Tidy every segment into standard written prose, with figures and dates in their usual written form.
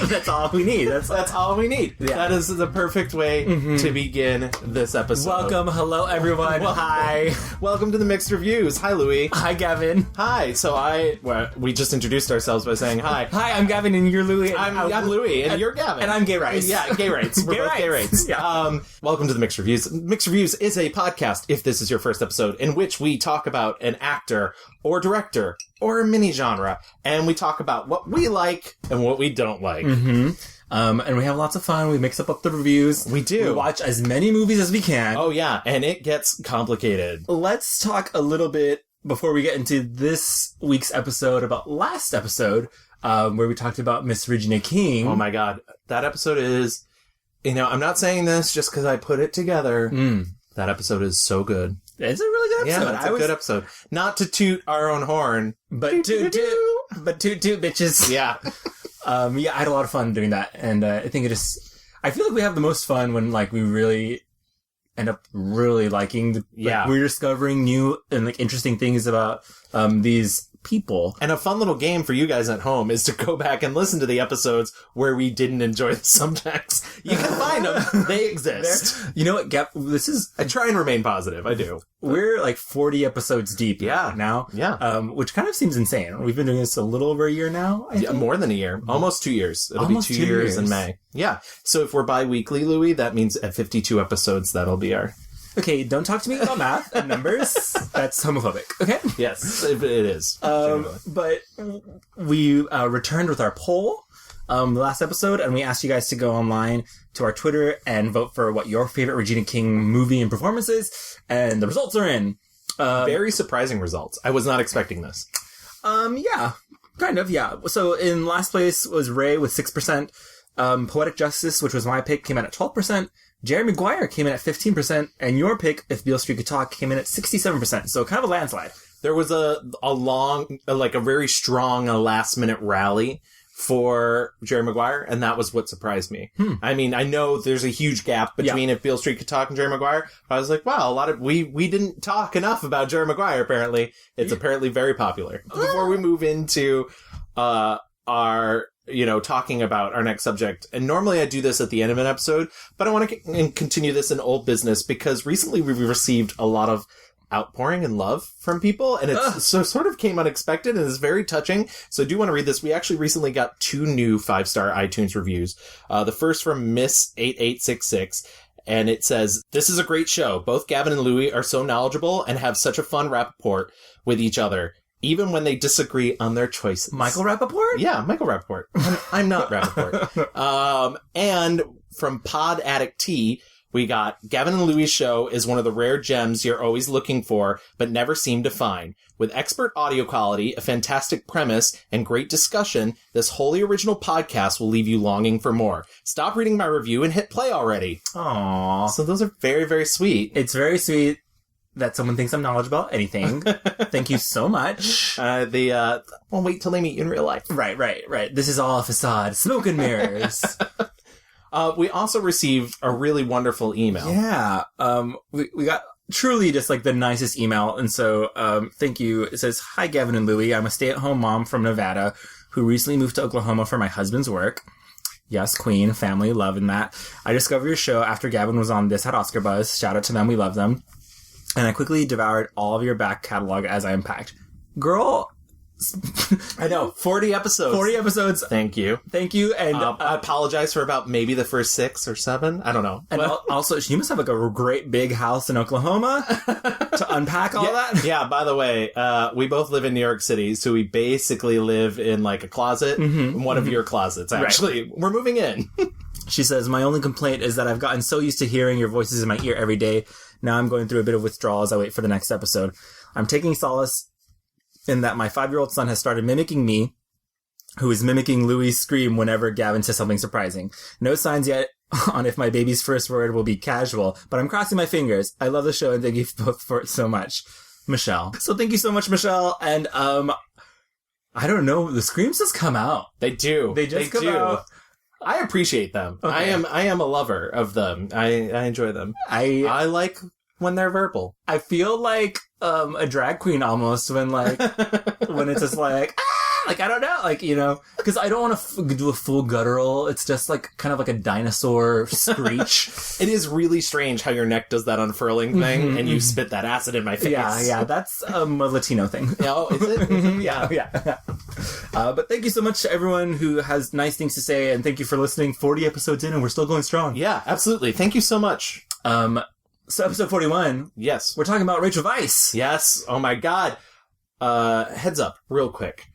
That's all we need. That's all we need. Yeah. That is the perfect way to begin this episode. Welcome. Hello, everyone. Hi. Welcome to the Mixed Reviews. Hi, Louie. Hi, Gavin. Hi. So we just introduced ourselves by saying hi. Hi, I'm Gavin, and you're Louie. I'm Louie, and you're Gavin. And I'm Gay Rights. Yeah, Gay Rights. We're both Gay Rights. Yeah. Welcome to the Mixed Reviews. Mixed Reviews is a podcast, if this is your first episode, in which we talk about an actor or director or a mini genre, and we talk about what we like and what we don't like. And we have lots of fun. We mix up the reviews. We do. We watch as many movies as we can. Oh, yeah. And it gets complicated. Let's talk a little bit before we get into this week's episode about last episode, where we talked about Miss Regina King. Oh, my God. That episode is, I'm not saying this just because I put it together. That episode is so good. It's a really good episode. Yeah, it's a good episode. Not to toot our own horn. But toot bitches. Yeah. I had a lot of fun doing that, and I think I feel like we have the most fun when, we really end up really liking we're discovering new and, interesting things about, these people. And a fun little game for you guys at home is to go back and listen to the episodes where we didn't enjoy the subtext. You can find them. They exist. You know what, Gap, I try and remain positive. I do. We're 40 episodes deep now. Yeah. Which kind of seems insane. We've been doing this a little over a year now. I think. More than a year. Almost 2 years. It'll be 2 years in May. Yeah. So if we're bi-weekly, Louie, that means at 52 episodes, that'll be our... Okay, don't talk to me about math and numbers. That's homophobic. Okay? Yes, it is. But we returned with our poll the last episode, and we asked you guys to go online to our Twitter and vote for what your favorite Regina King movie and performance is, and the results are in. Very surprising results. I was not expecting this. Yeah. Kind of, yeah. So in last place was Ray with 6%. Poetic Justice, which was my pick, came in at 12%. Jerry Maguire came in at 15%, and your pick, If Beale Street Could Talk, came in at 67%. So kind of a landslide. There was a long, a very strong last-minute rally for Jerry Maguire, and that was what surprised me. I mean, I know there's a huge gap between If Beale Street Could Talk and Jerry Maguire. I was like, wow, we didn't talk enough about Jerry Maguire, apparently. It's apparently very popular. Before we move into our... talking about our next subject. And normally I do this at the end of an episode, but I want to continue this in old business because recently we've received a lot of outpouring and love from people, and it's sort of came unexpected and is very touching. So I do want to read this. We actually recently got 2 new 5-star iTunes reviews. The first from Miss 8866. And it says, "This is a great show. Both Gavin and Louie are so knowledgeable and have such a fun rapport with each other, even when they disagree on their choices." Michael Rappaport? Yeah, Michael Rappaport. I'm not Rappaport. And from Pod Addict T, we got, "Gavin and Louie's show is one of the rare gems you're always looking for, but never seem to find. With expert audio quality, a fantastic premise, and great discussion, this wholly original podcast will leave you longing for more. Stop reading my review and hit play already." Aww. So those are very, very sweet. It's very sweet that someone thinks I'm knowledgeable about anything. Thank you so much. Well, wait till they meet you in real life. Right. This is all a facade. Smoke and mirrors. We also received a really wonderful email. Yeah. We got truly just the nicest email. And so, thank you. It says, "Hi, Gavin and Louie. I'm a stay-at-home mom from Nevada who recently moved to Oklahoma for my husband's work." Yes, Queen, family, love and that. "I discovered your show after Gavin was on This Had Oscar Buzz. Shout out to them. We love them. And I quickly devoured all of your back catalog as I unpacked." Girl, I know, 40 episodes. 40 episodes. Thank you. And I apologize for about maybe the first 6 or 7. I don't know. And also, you must have a great big house in Oklahoma to unpack all that. Yeah, by the way, we both live in New York City, so we basically live in a closet, in one of your closets, actually. Right. We're moving in. She says, "My only complaint is that I've gotten so used to hearing your voices in my ear every day. Now I'm going through a bit of withdrawal as I wait for the next episode. I'm taking solace in that my 5-year-old son has started mimicking me, who is mimicking Louie's scream whenever Gavin says something surprising. No signs yet on if my baby's first word will be casual, but I'm crossing my fingers. I love the show and thank you both for it so much. Michelle." So thank you so much, Michelle. And I don't know, the screams just come out. They do. They just come out. I appreciate them. Okay. I am a lover of them. I enjoy them. I like when they're verbal. I feel like a drag queen almost when when it's just Like, I don't know. Like, you know, because I don't want to do a full guttural. It's just like kind of like a dinosaur screech. It is really strange how your neck does that unfurling thing and you spit that acid in my face. Yeah. That's a Latino thing. Oh, is it? Yeah. But thank you so much to everyone who has nice things to say, and thank you for listening. 40 episodes in, and we're still going strong. Yeah, absolutely. Thank you so much. So episode 41. Yes. We're talking about Rachel Weisz. Yes. Oh my God. Heads up, real quick.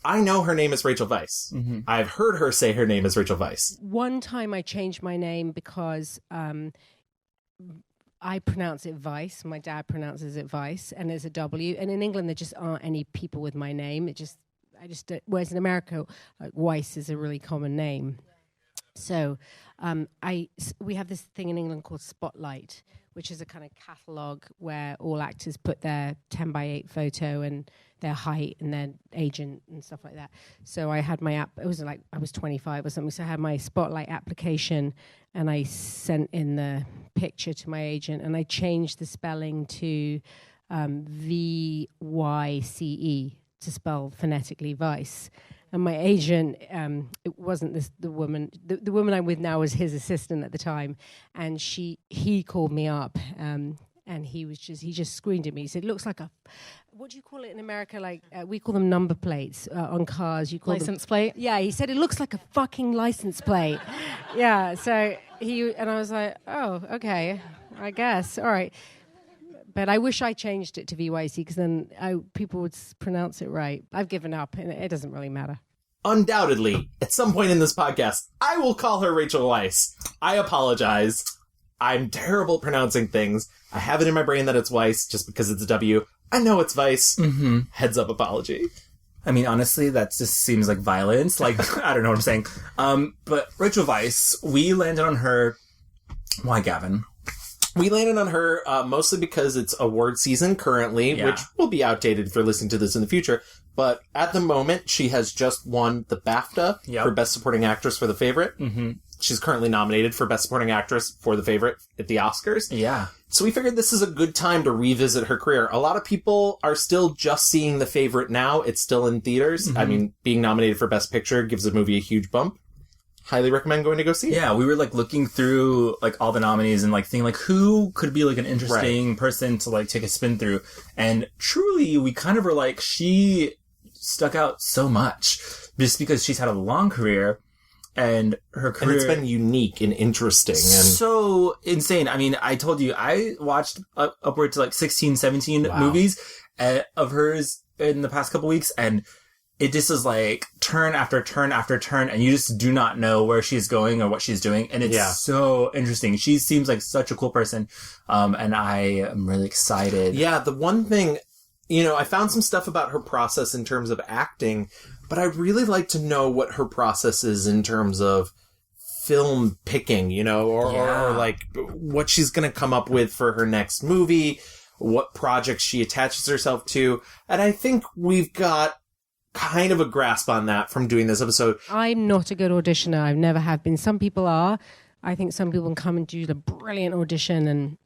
I know her name is Rachel Weisz. Mm-hmm. I've heard her say her name is Rachel Weisz. One time I changed my name because I pronounce it Weisz. My dad pronounces it Weisz, and there's a W. And in England, there just aren't any people with my name. Whereas in America, like Weisz is a really common name. So we have this thing in England called Spotlight, which is a kind of catalogue where all actors put their 10 by 8 photo and their height and their agent and stuff like that. So I had my it was like I was 25 or something, so I had my Spotlight application and I sent in the picture to my agent and I changed the spelling to Vyce to spell phonetically Weisz. And my agent, it wasn't the woman. The woman I'm with now was his assistant at the time, and he called me up, and he just screamed at me. He said, "It looks like what do you call it in America? Like we call them number plates on cars. You call license plate." Yeah, he said it looks like a fucking license plate. Yeah, so and I was like, oh, okay, I guess, all right. But I wish I changed it to VYC because then people would pronounce it right. I've given up, and it doesn't really matter. Undoubtedly, at some point in this podcast, I will call her Rachel Weisz. I apologize. I'm terrible at pronouncing things. I have it in my brain that it's Weisz just because it's a W. I know it's Weisz. Mm-hmm. Heads up apology. I mean, honestly, that just seems like violence. Like, I don't know what I'm saying. But Rachel Weisz, we landed on her. Why, Gavin? We landed on her mostly because it's award season currently, which will be outdated for listening to this in the future. But at the moment, she has just won the BAFTA for Best Supporting Actress for The Favourite. Mm-hmm. She's currently nominated for Best Supporting Actress for The Favourite at the Oscars. Yeah. So we figured this is a good time to revisit her career. A lot of people are still just seeing The Favourite now. It's still in theaters. Mm-hmm. I mean, being nominated for Best Picture gives the movie a huge bump. Highly recommend going to go see it. Yeah, we were like looking through like all the nominees and like thinking like who could be like an interesting person to like take a spin through. And truly, we kind of were like, she stuck out so much just because she's had a long career and her career. And it's been unique and interesting. And so insane. I mean, I told you, I watched upward to like 16, 17 movies of hers in the past couple weeks, and it just is like turn after turn after turn, and you just do not know where she's going or what she's doing. And it's so interesting. She seems like such a cool person. And I am really excited. Yeah. The one thing, I found some stuff about her process in terms of acting, but I'd really like to know what her process is in terms of film picking, or like what she's going to come up with for her next movie, what projects she attaches herself to. And I think we've got kind of a grasp on that from doing this episode. I'm not a good auditioner. I've never have been. Some people are. I think some people can come and do the brilliant audition, and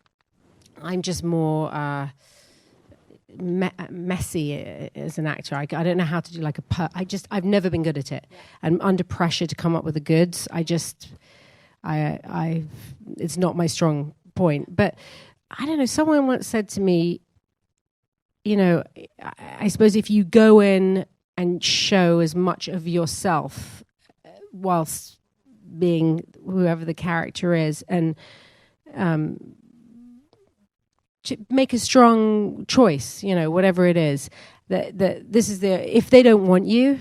I'm just more messy as an actor. I don't know how to do like I've never been good at it. And under pressure to come up with the goods, it's not my strong point. But I don't know. Someone once said to me, I suppose if you go in and show as much of yourself whilst being whoever the character is, and make a strong choice, whatever it is. That this is if they don't want you,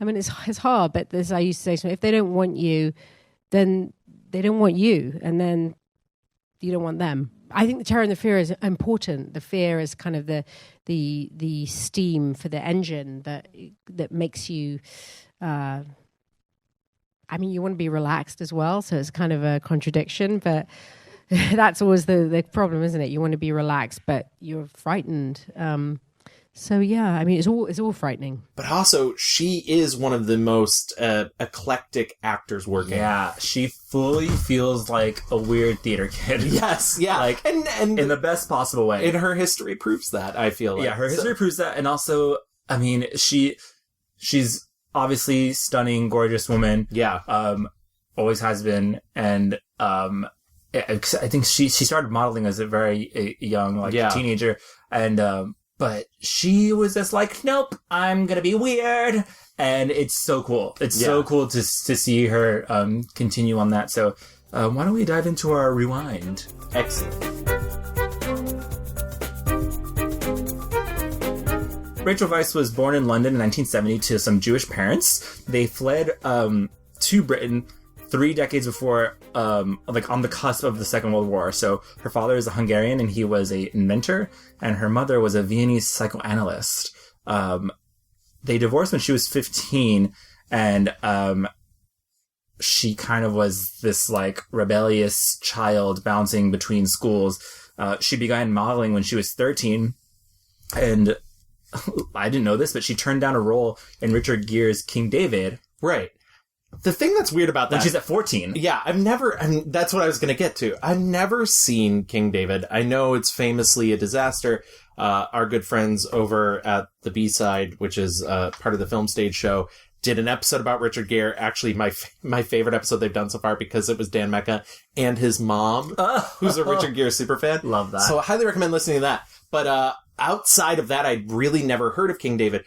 I mean, it's hard, but as I used to say, if they don't want you, then they don't want you, and then you don't want them. I think the terror and the fear is important. The fear is kind of the steam for the engine that makes you. I mean, you want to be relaxed as well, so it's kind of a contradiction. But that's always the problem, isn't it? You want to be relaxed, but you're frightened. So yeah, I mean, it's all frightening. But also, she is one of the most eclectic actors working. Yeah, she fully feels like a weird theater kid. Yes, yeah, like and in the best possible way. And her history proves that. I feel like her history proves that, and also, I mean, she she's obviously stunning, gorgeous woman. Yeah. Always has been. And, I think she started modeling as a very young, teenager. And, but she was just like, nope, I'm gonna be weird. And it's so cool. It's so cool to see her, continue on that. So, why don't we dive into our rewind? Excellent. Rachel Weisz was born in London in 1970 to some Jewish parents. They fled to Britain 3 decades before, on the cusp of the Second World War. So her father is a Hungarian and he was an inventor, and her mother was a Viennese psychoanalyst. They divorced when she was 15, and she kind of was this rebellious child bouncing between schools. She began modeling when she was 13, and I didn't know this, but she turned down a role in Richard Gere's King David. Right. The thing that's weird about that... When she's at 14. Yeah, that's what I was going to get to. I've never seen King David. I know it's famously a disaster. Our good friends over at the B-Side, which is part of the Film Stage show, did an episode about Richard Gere. Actually, my favorite episode they've done so far, because it was Dan Mecca and his mom, who's a Richard Gere superfan. Love that. So I highly recommend listening to that. But outside of that, I'd really never heard of King David.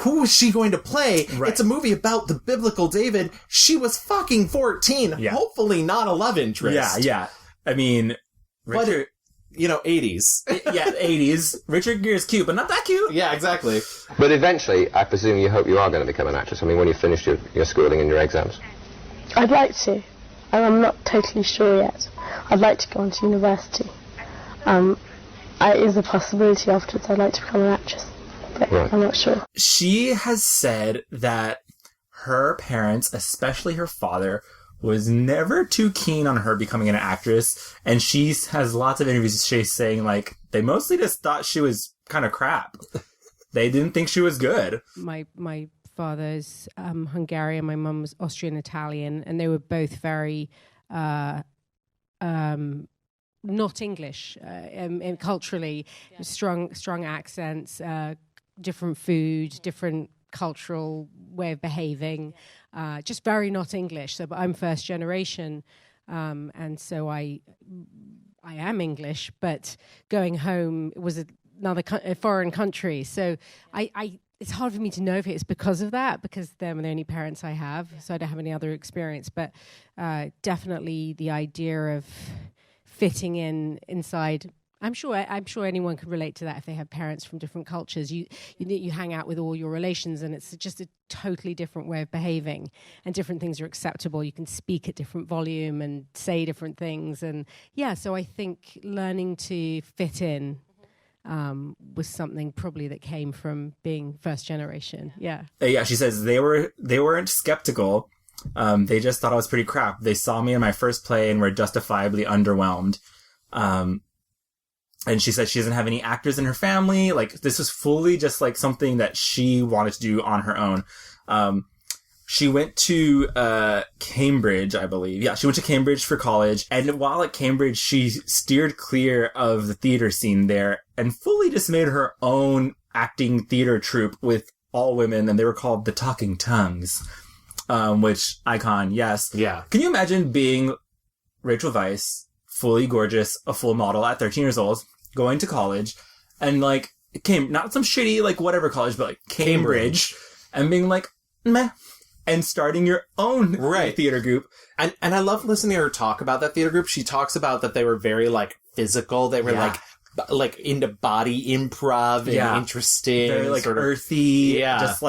Who was she going to play? Right. It's a movie about the biblical David. She was fucking 14. Yeah. Hopefully not a love interest. Yeah. I mean, Richard... But, 80s. Yeah, 80s. Richard Gere's cute, but not that cute. Yeah, exactly. But eventually, I presume you hope you are going to become an actress. I mean, when you finish your schooling and your exams. I'd like to. I'm not totally sure yet. I'd like to go on to university. Is a possibility afterwards I'd like to become an actress. But right. I'm not sure. She has said that her parents, especially her father, was never too keen on her becoming an actress. And she has lots of interviews she's saying, they mostly just thought she was kind of crap. They didn't think she was good. My father's Hungarian, my mum was Austrian-Italian, and they were both very... not English, and culturally, strong accents, different food, different cultural way of behaving, just very not English. So, but I'm first generation, and so I am English, but going home was a foreign country. So it's hard for me to know if it's because of that, because they're the only parents I have, so I don't have any other experience. But definitely the idea of fitting inside. I'm sure anyone could relate to that if they have parents from different cultures. You hang out with all your relations, and it's just a totally different way of behaving, and different things are acceptable. You can speak at different volume and say different things, and so I think learning to fit in was something probably that came from being first generation. Yeah. She says they weren't skeptical. They just thought I was pretty crap. They saw me in my first play and were justifiably underwhelmed. And she said she doesn't have any actors in her family. This was fully just something that she wanted to do on her own. She went to Cambridge, I believe. Yeah, she went to Cambridge for college. And while at Cambridge, she steered clear of the theater scene there and fully just made her own acting theater troupe with all women. And they were called the Talking Tongues. Which, icon, yes. Yeah. Can you imagine being Rachel Weisz, fully gorgeous, a full model at 13 years old, going to college, and not some shitty, whatever college, but Cambridge, and being meh, and starting your own theater group. And I love listening to her talk about that theater group. She talks about that they were very, physical. They were, into body improv and interesting. Very, earthy. Yeah. Just,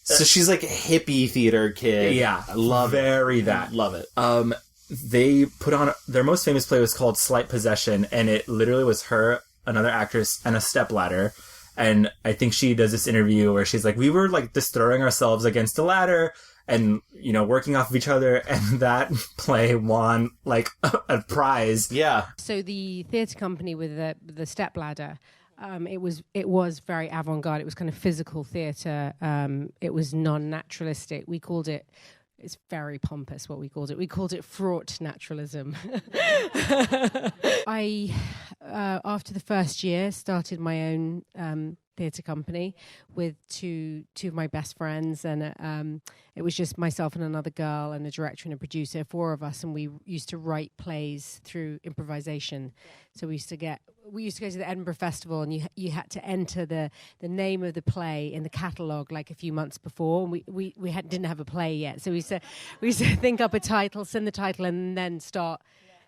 so she's a hippie theater kid. Yeah. I love very that. Love it. They put on, their most famous play was called Slight Possession, and it literally was her, another actress, and a stepladder. And I think she does this interview where she's we were just throwing ourselves against a ladder and, working off of each other, and that play won a prize. Yeah. So the theatre company with the stepladder, it was very avant-garde. It was kind of physical theatre. It was non-naturalistic. We called it, it's very pompous what we called it. We called it fraught naturalism. I, after the first year, started my own theatre company with two of my best friends, and it was just myself and another girl and a director and a producer, 4 of us, and we used to write plays through improvisation. So we used to go to the Edinburgh Festival, and you had to enter the name of the play in the catalogue like a few months before, and we didn't have a play yet, so we used to think up a title, send the title, and then start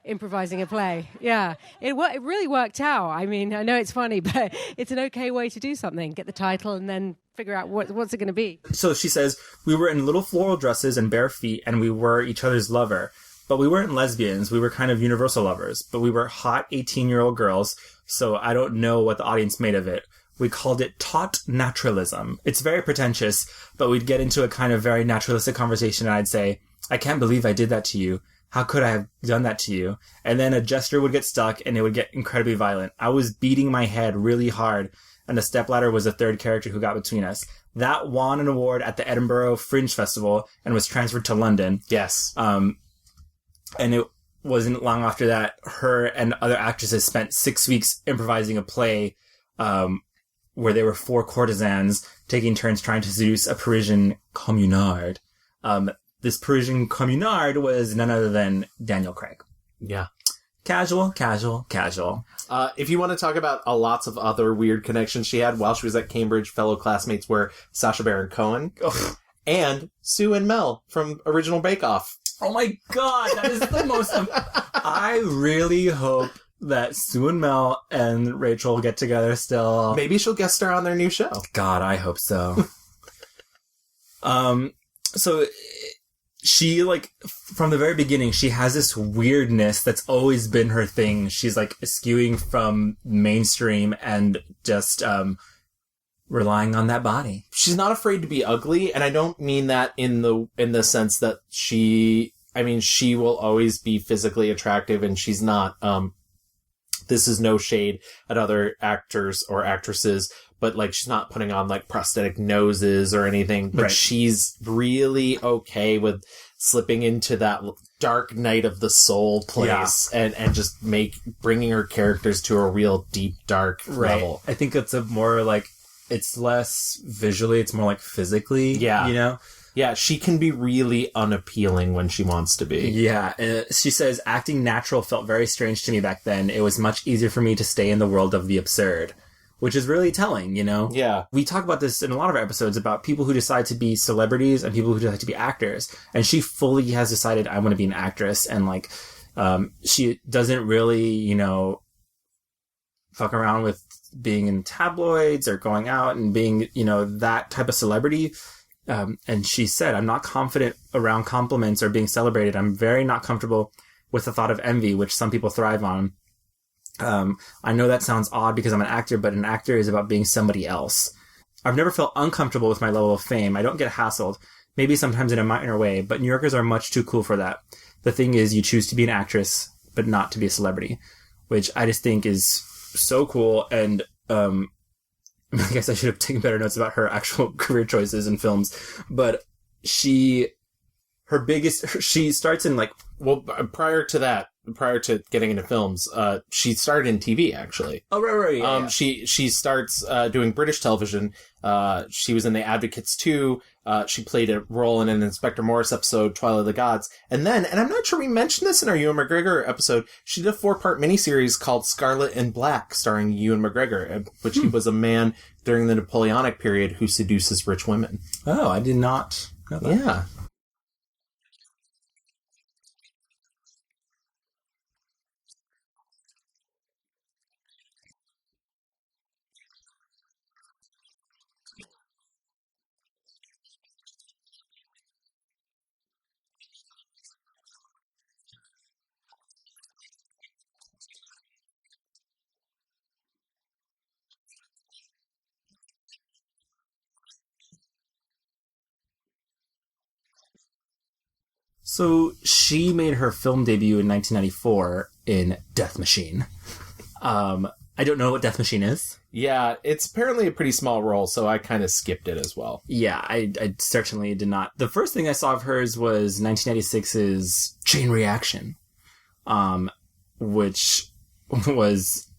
improvising a play. Yeah, it really worked out. I mean, I know it's funny, but it's an okay way to do something. Get the title and then figure out what's it going to be. So she says, we were in little floral dresses and bare feet, and we were each other's lover. But we weren't lesbians. We were kind of universal lovers. But we were hot 18-year-old girls, so I don't know what the audience made of it. We called it taut naturalism. It's very pretentious, but we'd get into a kind of very naturalistic conversation, and I'd say, I can't believe I did that to you. How could I have done that to you? And then a gesture would get stuck, and it would get incredibly violent. I was beating my head really hard, and the stepladder was the third character who got between us. That won an award at the Edinburgh Fringe Festival and was transferred to London. Yes. And it wasn't long after that, her and other actresses spent 6 weeks improvising a play where there were 4 courtesans taking turns trying to seduce a Parisian communard. This Parisian communard was none other than Daniel Craig. Yeah. Casual. If you want to talk about lots of other weird connections she had while she was at Cambridge, fellow classmates were Sacha Baron Cohen and Sue and Mel from Original Bake Off. Oh my god, that is the most... I really hope that Sue and Mel and Rachel get together still. Maybe she'll guest star on their new show. God, I hope so. So she, like, from the very beginning, she has this weirdness that's always been her thing. She's, like, skewing from mainstream and just relying on that body. She's not afraid to be ugly, and I don't mean that in the sense that she will always be physically attractive, and she's not, this is no shade at other actors or actresses, but, like, she's not putting on, like, prosthetic noses or anything, but she's really okay with slipping into that dark night of the soul place and just bringing her characters to a real deep, dark level. I think it's it's less visually, it's more like physically, you know? Yeah, she can be really unappealing when she wants to be. Yeah, she says, acting natural felt very strange to me back then. It was much easier for me to stay in the world of the absurd. Which is really telling, you know? Yeah. We talk about this in a lot of our episodes about people who decide to be celebrities and people who decide to be actors. And she fully has decided, I want to be an actress. And, like, she doesn't really, you know, fuck around with being in tabloids or going out and being, you know, that type of celebrity. And she said, I'm not confident around compliments or being celebrated. I'm very not comfortable with the thought of envy, which some people thrive on. I know that sounds odd because I'm an actor, but an actor is about being somebody else. I've never felt uncomfortable with my level of fame. I don't get hassled, maybe sometimes in a minor way, but New Yorkers are much too cool for that. The thing is, you choose to be an actress, but not to be a celebrity, which I just think is so cool. And, I guess I should have taken better notes about her actual career choices in films, but she starts in, like, well, prior to getting into films, she started in TV, actually. Oh, right. Yeah. She starts doing British television. She was in The Advocates 2. She played a role in an Inspector Morse episode, Twilight of the Gods. And then, and I'm not sure we mentioned this in our Ewan McGregor episode, she did a 4-part miniseries called Scarlet and Black, starring Ewan McGregor, in which he was a man during the Napoleonic period who seduces rich women. Oh, I did not know that. Yeah. So she made her film debut in 1994 in Death Machine. I don't know what Death Machine is. Yeah, it's apparently a pretty small role, so I kind of skipped it as well. Yeah, I certainly did not. The first thing I saw of hers was 1996's Chain Reaction, which was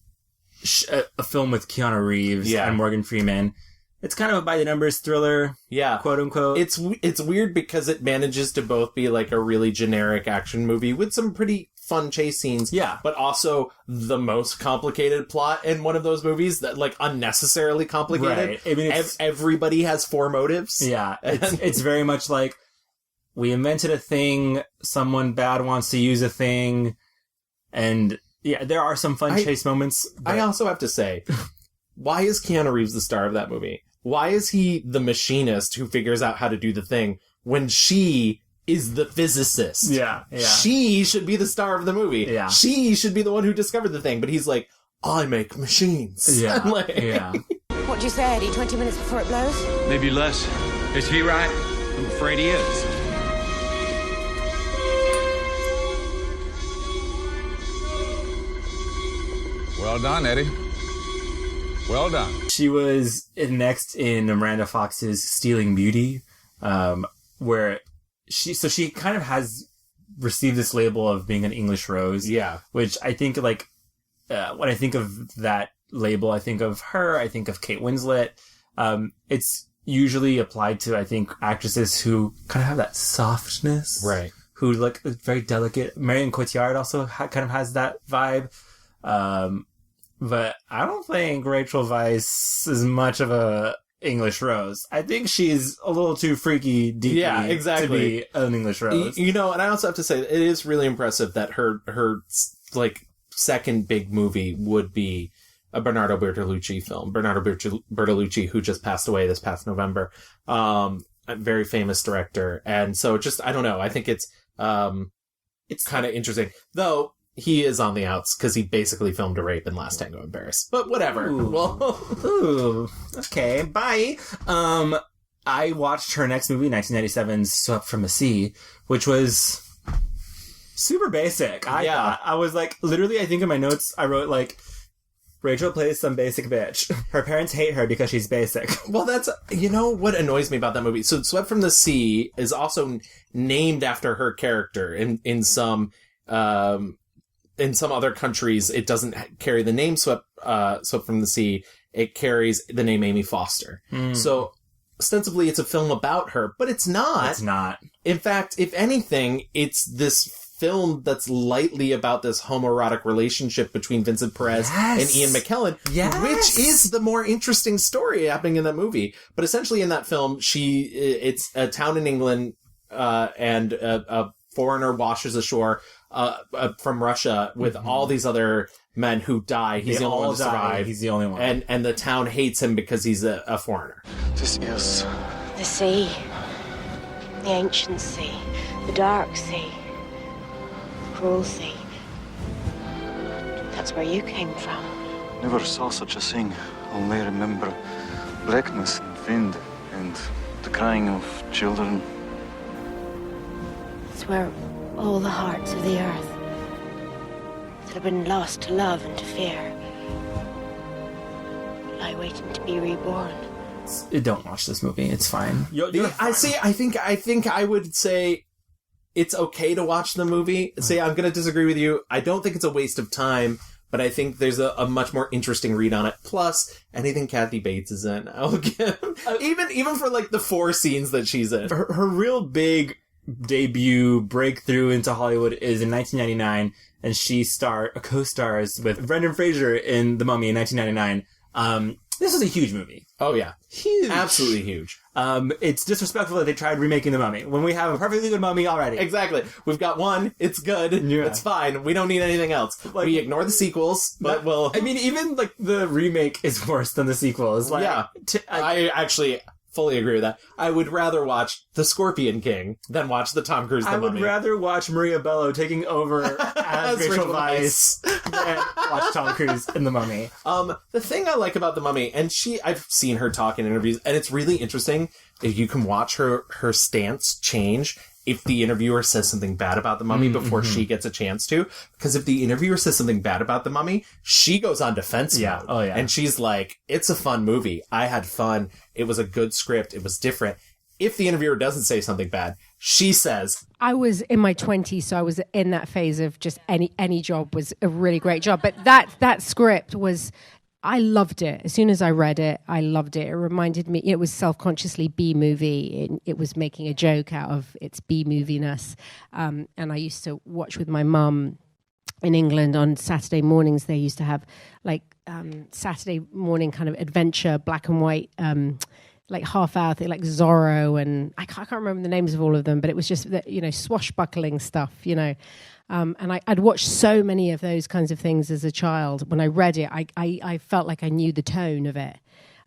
a film with Keanu Reeves and Morgan Freeman. It's kind of a by-the-numbers thriller, quote-unquote. It's weird because it manages to both be like a really generic action movie with some pretty fun chase scenes, but also the most complicated plot in one of those movies that, like, unnecessarily complicated. Right. I mean, everybody has 4 motives. Yeah, it's very much like, we invented a thing, someone bad wants to use a thing, and there are some fun chase moments. I also have to say, why is Keanu Reeves the star of that movie? Why is he the machinist who figures out how to do the thing when she is the physicist? Yeah. She should be the star of the movie. Yeah. She should be the one who discovered the thing. But he's like, I make machines. Yeah. What do you say, Eddie? 20 minutes before it blows? Maybe less. Is he right? I'm afraid he is. Well done, Eddie. Well done. She was next in Miranda Fox's Stealing Beauty, where she kind of has received this label of being an English Rose. Yeah. Which I think, like, when I think of that label, I think of her, I think of Kate Winslet. It's usually applied to, I think, actresses who kind of have that softness. Right. Who, like, very delicate. Marion Cotillard also kind of has that vibe. But I don't think Rachel Weisz is much of a English Rose. I think she's a little too freaky deaky to be an English Rose. You know, and I also have to say, it is really impressive that her like, second big movie would be a Bernardo Bertolucci film. Bernardo Bertolucci, who just passed away this past November. A very famous director. And so just, I don't know, I think it's kind of interesting. Though, he is on the outs because he basically filmed a rape in Last Tango in Paris. But whatever. Ooh. Well, okay, bye. I watched her next movie, 1997's Swept from the Sea, which was super basic. I thought. I was like, literally, I think in my notes, I wrote, like, Rachel plays some basic bitch. Her parents hate her because she's basic. Well, that's, you know what annoys me about that movie? So Swept from the Sea is also named after her character in some other countries. It doesn't carry the name Swept from the Sea. It carries the name Amy Foster. So ostensibly it's a film about her, but it's not. It's not. In fact, if anything, it's this film that's lightly about this homoerotic relationship between Vincent Perez and Ian McKellen, which is the more interesting story happening in that movie. But essentially in that film, it's a town in England, and a foreigner washes ashore from Russia with all these other men who die. He's the only one to survive. He's the only one. And the town hates him because he's a foreigner. This is The sea. The ancient sea. The dark sea. Cruel sea. That's where you came from. never saw such a thing. Only remember blackness and wind and the crying of children. It's where all the hearts of the earth that have been lost to love and to fear lie waiting to be reborn. Don't watch this movie. It's fine. I think I would say it's okay to watch the movie. Say, I'm going to disagree with you. I don't think it's a waste of time, but I think there's a much more interesting read on it. Plus, anything Kathy Bates is in, I'll give. Even for like the 4 scenes that she's in. Her real big debut breakthrough into Hollywood is in 1999, and she co-stars with Brendan Fraser in The Mummy in 1999. This is a huge movie. Oh, yeah. Huge. Absolutely huge. It's disrespectful that they tried remaking The Mummy when we have a perfectly good Mummy already. Exactly. We've got one. It's good. Yeah. It's fine. We don't need anything else. Like, we ignore the sequels, but we'll... I mean, even, like, the remake is worse than the sequels. Like, yeah. I actually fully agree with that. I would rather watch The Scorpion King than watch the Tom Cruise The Mummy. I would rather watch Maria Bello taking over as Rachel Weisz than watch Tom Cruise in The Mummy. The thing I like about The Mummy, and I've seen her talk in interviews, and it's really interesting if you can watch her stance change if the interviewer says something bad about The Mummy before she gets a chance to. Because if the interviewer says something bad about The Mummy, she goes on defense mode. Oh, yeah. And she's like, it's a fun movie. I had fun. It was a good script. It was different. if the interviewer doesn't say something bad, she says, I was in my 20s, so I was in that phase of just any job was a really great job. But that script was, I loved it. As soon as I read it, I loved it. It reminded me, it was self-consciously B-movie. It was making a joke out of its B-moviness. And I used to watch with my mum in England on Saturday mornings. They used to have like Saturday morning kind of adventure, black and white like half-hour thing, like Zorro, and I can't remember the names of all of them, but it was just, swashbuckling stuff, and I'd watched so many of those kinds of things as a child. When I read it, I felt like I knew the tone of it,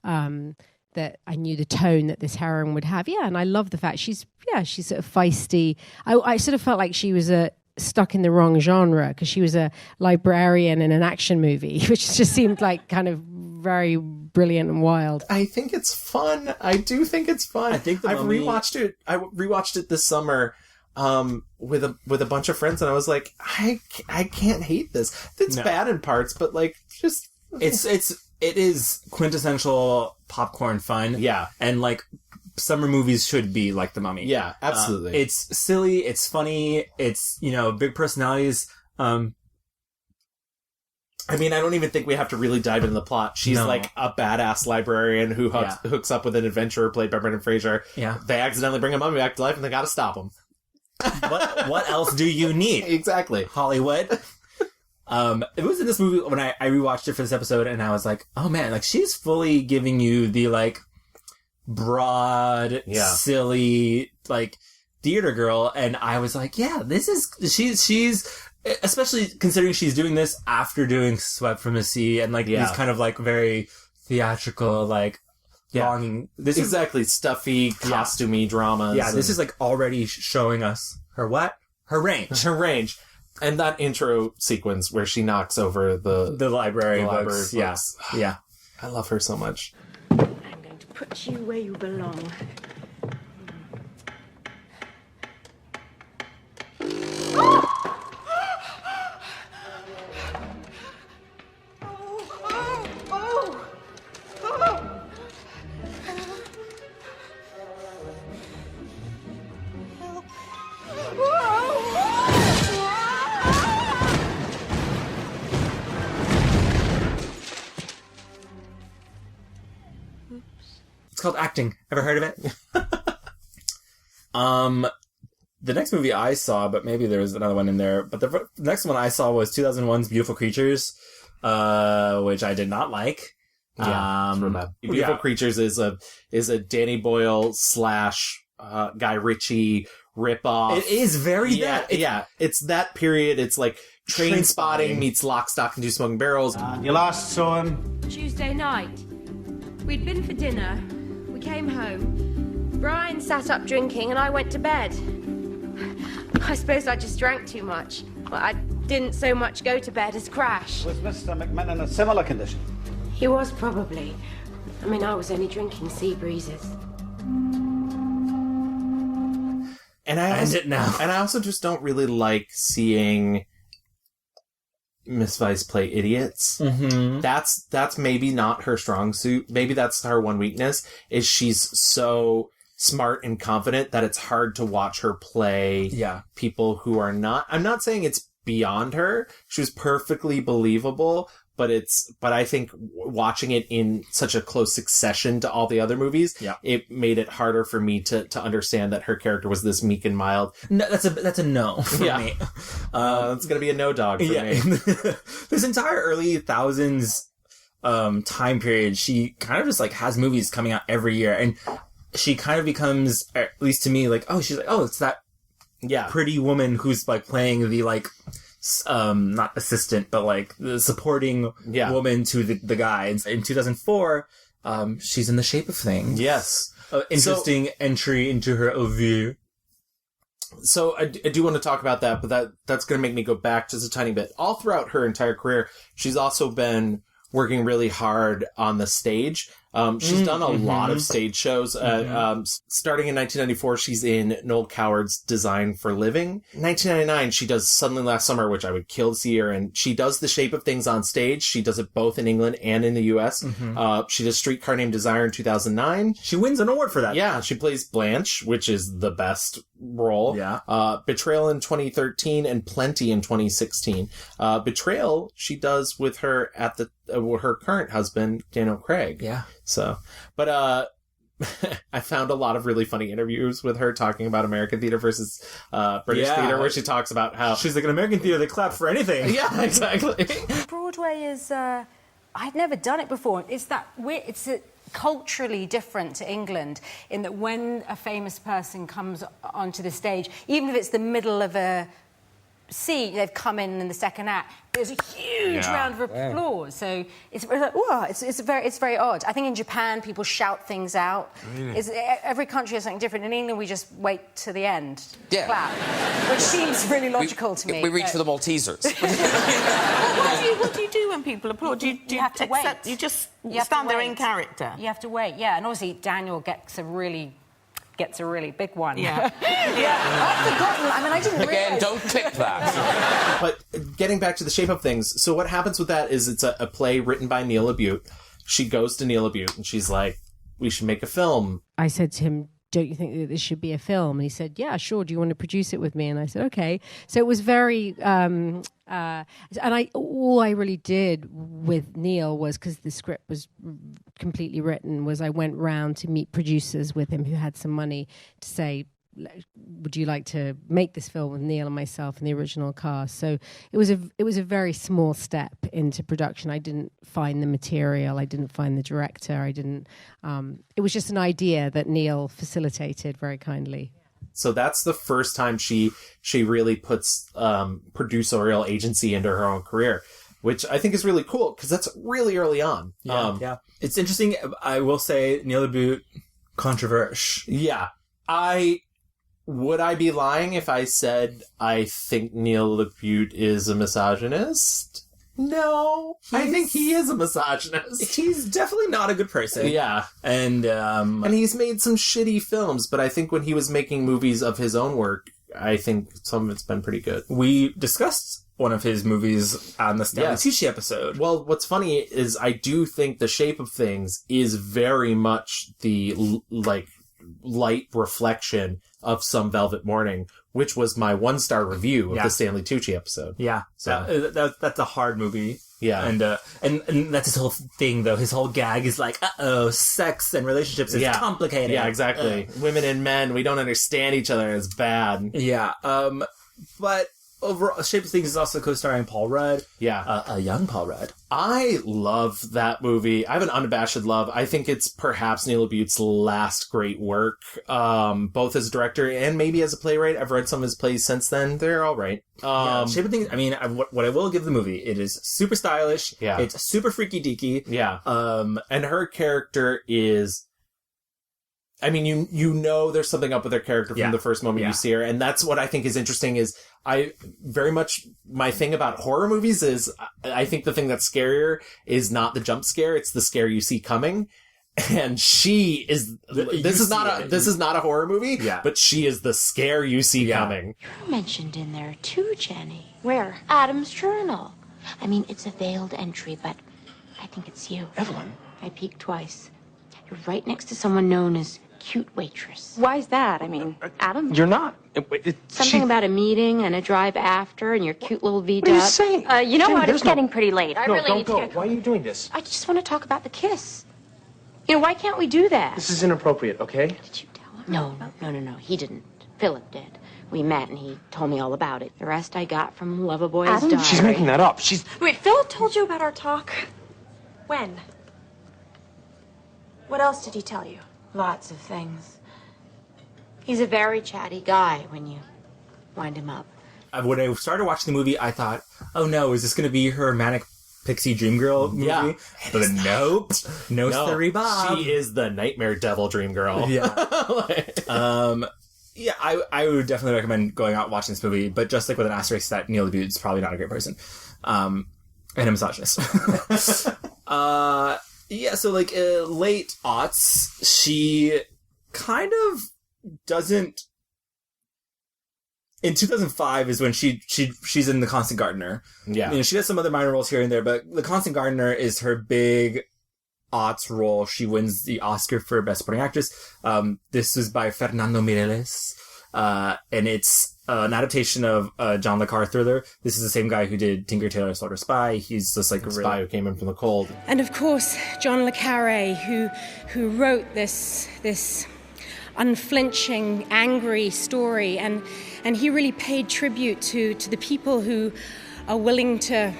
that I knew the tone that this heroine would have. Yeah, and I love the fact she's sort of feisty. I sort of felt like she was stuck in the wrong genre because she was a librarian in an action movie, which just seemed like kind of very brilliant and wild. I think it's fun. I do think it's fun. I think I've rewatched it. I rewatched it this summer with a bunch of friends, and I was like, I can't hate this. It's bad in parts, but like just it is quintessential popcorn fun. Yeah, and like summer movies should be like The Mummy. Yeah, absolutely. It's silly. It's funny. It's big personalities. I mean, I don't even think we have to really dive into the plot. She's like a badass librarian who hooks up with an adventurer played by Brendan Fraser. Yeah. They accidentally bring a mummy back to life and they gotta stop him. What else do you need? Exactly. Hollywood. It was in this movie when I rewatched it for this episode, and I was like, oh man, like she's fully giving you the like broad, silly, like theater girl, and I was like, yeah, this is she's especially considering she's doing this after doing Swept from the Sea and like these kind of like very theatrical like longing. This exactly is stuffy, costumey dramas. Yeah, this is like already showing us her range. And that intro sequence where she knocks over the library books. Yeah. Yeah. I love her so much. I'm going to put you where you belong. It's called acting. Ever heard of it? The next movie I saw, but maybe there was another one in there, but the next one I saw was 2001's Beautiful Creatures, which I did not like. Yeah, Beautiful Creatures is a Danny Boyle / Guy Ritchie ripoff. It is very that. It's that period. It's like Train Spotting meets Lock, Stock, and Two Smoking Barrels. You last saw him Tuesday night. We'd been for dinner. We came home. Brian sat up drinking and I went to bed. I suppose I just drank too much. Well, I didn't so much go to bed as crash. Was Mr. McMahon in a similar condition? He was probably. I mean, I was only drinking sea breezes. And I also just don't really like seeing Miss Weisz play idiots. Mm-hmm. That's maybe not her strong suit. Maybe that's her one weakness, is she's so smart and confident that it's hard to watch her play people who are not. I'm not saying it's beyond her. She was perfectly believable, but I think watching it in such a close succession to all the other movies, it made it harder for me to understand that her character was this meek and mild. No, that's a no for me. It's gonna be a no dog for me. This entire early thousands time period, she kind of just like has movies coming out every year, and she kind of becomes, at least to me, like, it's that pretty woman who's like playing the like not assistant, but like the supporting woman to the guy. In 2004, she's in The Shape of Things. Yes. Interesting entry into her oeuvre. So I do want to talk about that, but that's going to make me go back just a tiny bit. All throughout her entire career, she's also been working really hard on the stage. She's done a lot of stage shows. Starting in 1994, she's in Noel Coward's Design for Living. 1999, she does Suddenly Last Summer, which I would kill to see her in. She does The Shape of Things on stage. She does it both in England and in the US. She does Streetcar Named Desire in 2009. She wins an award for that. Yeah, she plays Blanche, which is the best role. Yeah. Betrayal in 2013 and Plenty in 2016. Betrayal, she does with her her current husband, Daniel Craig. Yeah. So, but, I found a lot of really funny interviews with her talking about American theater versus, British theater, where she talks about how... She's like, an American theater, they clap for anything. Yeah, exactly. Broadway is, I'd never done it before. It's culturally different to England in that when a famous person comes onto the stage, even if it's the middle of a scene, they've come in the second act, there's a huge round of applause. So it's like, wow, it's very odd. I think in Japan people shout things out. Really? Every country has something different. In England we just wait to the end to clap, which seems really logical to me. We reach for the Maltesers. What do you do when people applaud? Do you have to wait? You just stand there in character. You have to wait, yeah. And obviously Daniel gets a really big one. Yeah. I've forgotten. I mean, I didn't realise. Again, don't clip that. But getting back to The Shape of Things, so what happens with that is it's a play written by Neil LaBute. She goes to Neil LaBute and she's like, we should make a film. I said to him, don't you think that this should be a film? And he said, yeah, sure. Do you want to produce it with me? And I said, okay. So it was very, and all I really did with Neil was, because the script was completely written, was I went round to meet producers with him who had some money to say, would you like to make this film with Neil and myself and the original cast? So it was a very small step into production. I didn't find the material. I didn't find the director. It was just an idea that Neil facilitated very kindly. So that's the first time she really puts producerial agency into her own career, which I think is really cool because that's really early on. Yeah. It's interesting. I will say Neil LaBute, controversial. Yeah. Would I be lying if I said I think Neil LaBute is a misogynist? No. I think he is a misogynist. He's definitely not a good person. Yeah. And he's made some shitty films, but I think when he was making movies of his own work, I think some of it's been pretty good. We discussed one of his movies on the Stanley Tucci episode. Well, what's funny is I do think The Shape of Things is very much the, light reflection of Some Velvet Morning, which was my 1-star review of the Stanley Tucci episode. Yeah. So that's a hard movie. Yeah. And that's his whole thing, though. His whole gag is like, sex and relationships is complicated. Yeah, exactly. Women and men, we don't understand each other. It's bad. Yeah. But overall, Shape of Things is also co-starring Paul Rudd. Yeah. A young Paul Rudd. I love that movie. I have an unabashed love. I think it's perhaps Neil LaBute's last great work, both as a director and maybe as a playwright. I've read some of his plays since then. They're all right. Shape of Things, I mean, what I will give the movie, it is super stylish. Yeah. It's super freaky deaky. Yeah. And her character is... I mean, you know there's something up with her character from the first moment you see her, and that's what I think is interesting is my thing about horror movies is I think the thing that's scarier is not the jump scare, it's the scare you see coming. And she is this is not a horror movie, but she is the scare you see coming. You're mentioned in there too, Jenny. Where? Adam's journal. I mean, it's a veiled entry, but I think it's you. Evelyn? I peeked twice. You're right next to someone known as Cute Waitress. Why's that? I mean, Adam? You're not. Something about a meeting and a drive after and your cute little V-dub. What are you saying? You know Jenny, what? It's getting pretty late. I really need to get... Why are you doing this? I just want to talk about the kiss. You know, why can't we do that? This is inappropriate, okay? Did you tell him? No. He didn't. Philip did. We met and he told me all about it. The rest I got from Loverboy's diary. She's making that up. Wait, Philip told you about our talk? When? What else did he tell you? Lots of things. He's a very chatty guy when you wind him up. When I started watching the movie, I thought, oh no, is this going to be her Manic Pixie Dream Girl movie? Yeah. But nope. No, sorry, Bob. She is the Nightmare Devil Dream Girl. Yeah. I would definitely recommend going out and watching this movie, but just like with an asterisk that Neil LaBute is probably not a great person. And a misogynist. Yeah, so like late aughts, she kind of doesn't. In 2005 is when she's in The Constant Gardener. Yeah, you know, she has some other minor roles here and there, but The Constant Gardener is her big aughts role. She wins the Oscar for Best Supporting Actress. This is by Fernando Mireles, and it's an adaptation of John le Carre thriller. This is the same guy who did Tinker Tailor Soldier Spy. He's just like a spy who came in from the cold. And of course, John le Carre, who wrote this unflinching, angry story, and he really paid tribute to the people who are willing to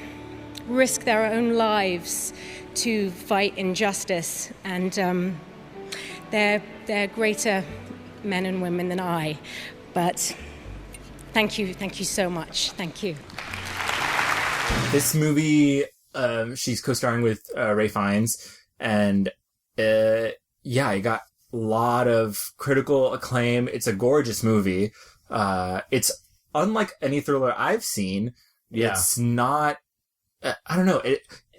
risk their own lives to fight injustice, and they're greater men and women than I. But thank you so much. Thank you. This movie, she's co-starring with Ralph Fiennes, and it got a lot of critical acclaim. It's a gorgeous movie. It's unlike any thriller I've seen. Yeah. It's not. I don't know.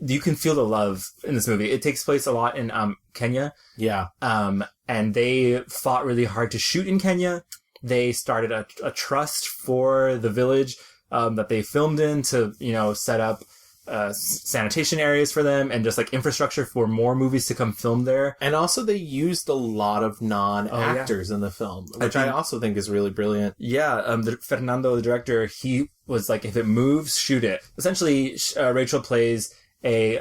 You can feel the love in this movie. It takes place a lot in Kenya. Yeah. And they fought really hard to shoot in Kenya. They started a trust for the village that they filmed in to, you know, set up sanitation areas for them and just like infrastructure for more movies to come film there. And also they used a lot of non-actors in the film, which I also think is really brilliant. Yeah. Fernando, the director, he was like, if it moves, shoot it. Essentially, Rachel plays a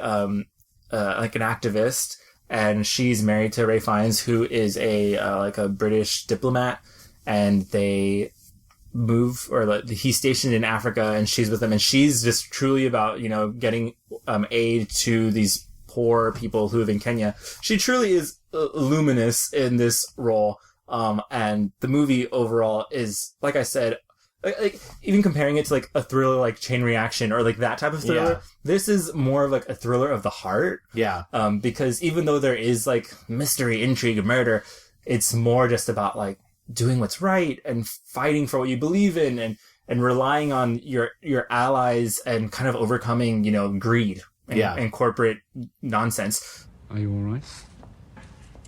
like an activist, and she's married to Ralph Fiennes, who is a British diplomat, and they move, or like he's stationed in Africa, and she's with them, and she's just truly about, you know, getting aid to these poor people who live in Kenya. She truly is luminous in this role, and the movie overall is, like I said, like even comparing it to like a thriller like Chain Reaction or like that type of thriller, this is more of like a thriller of the heart. Yeah. Because even though there is like mystery, intrigue, murder, it's more just about like doing what's right and fighting for what you believe in, and relying on your allies and kind of overcoming, you know, greed and corporate nonsense. Are you all right?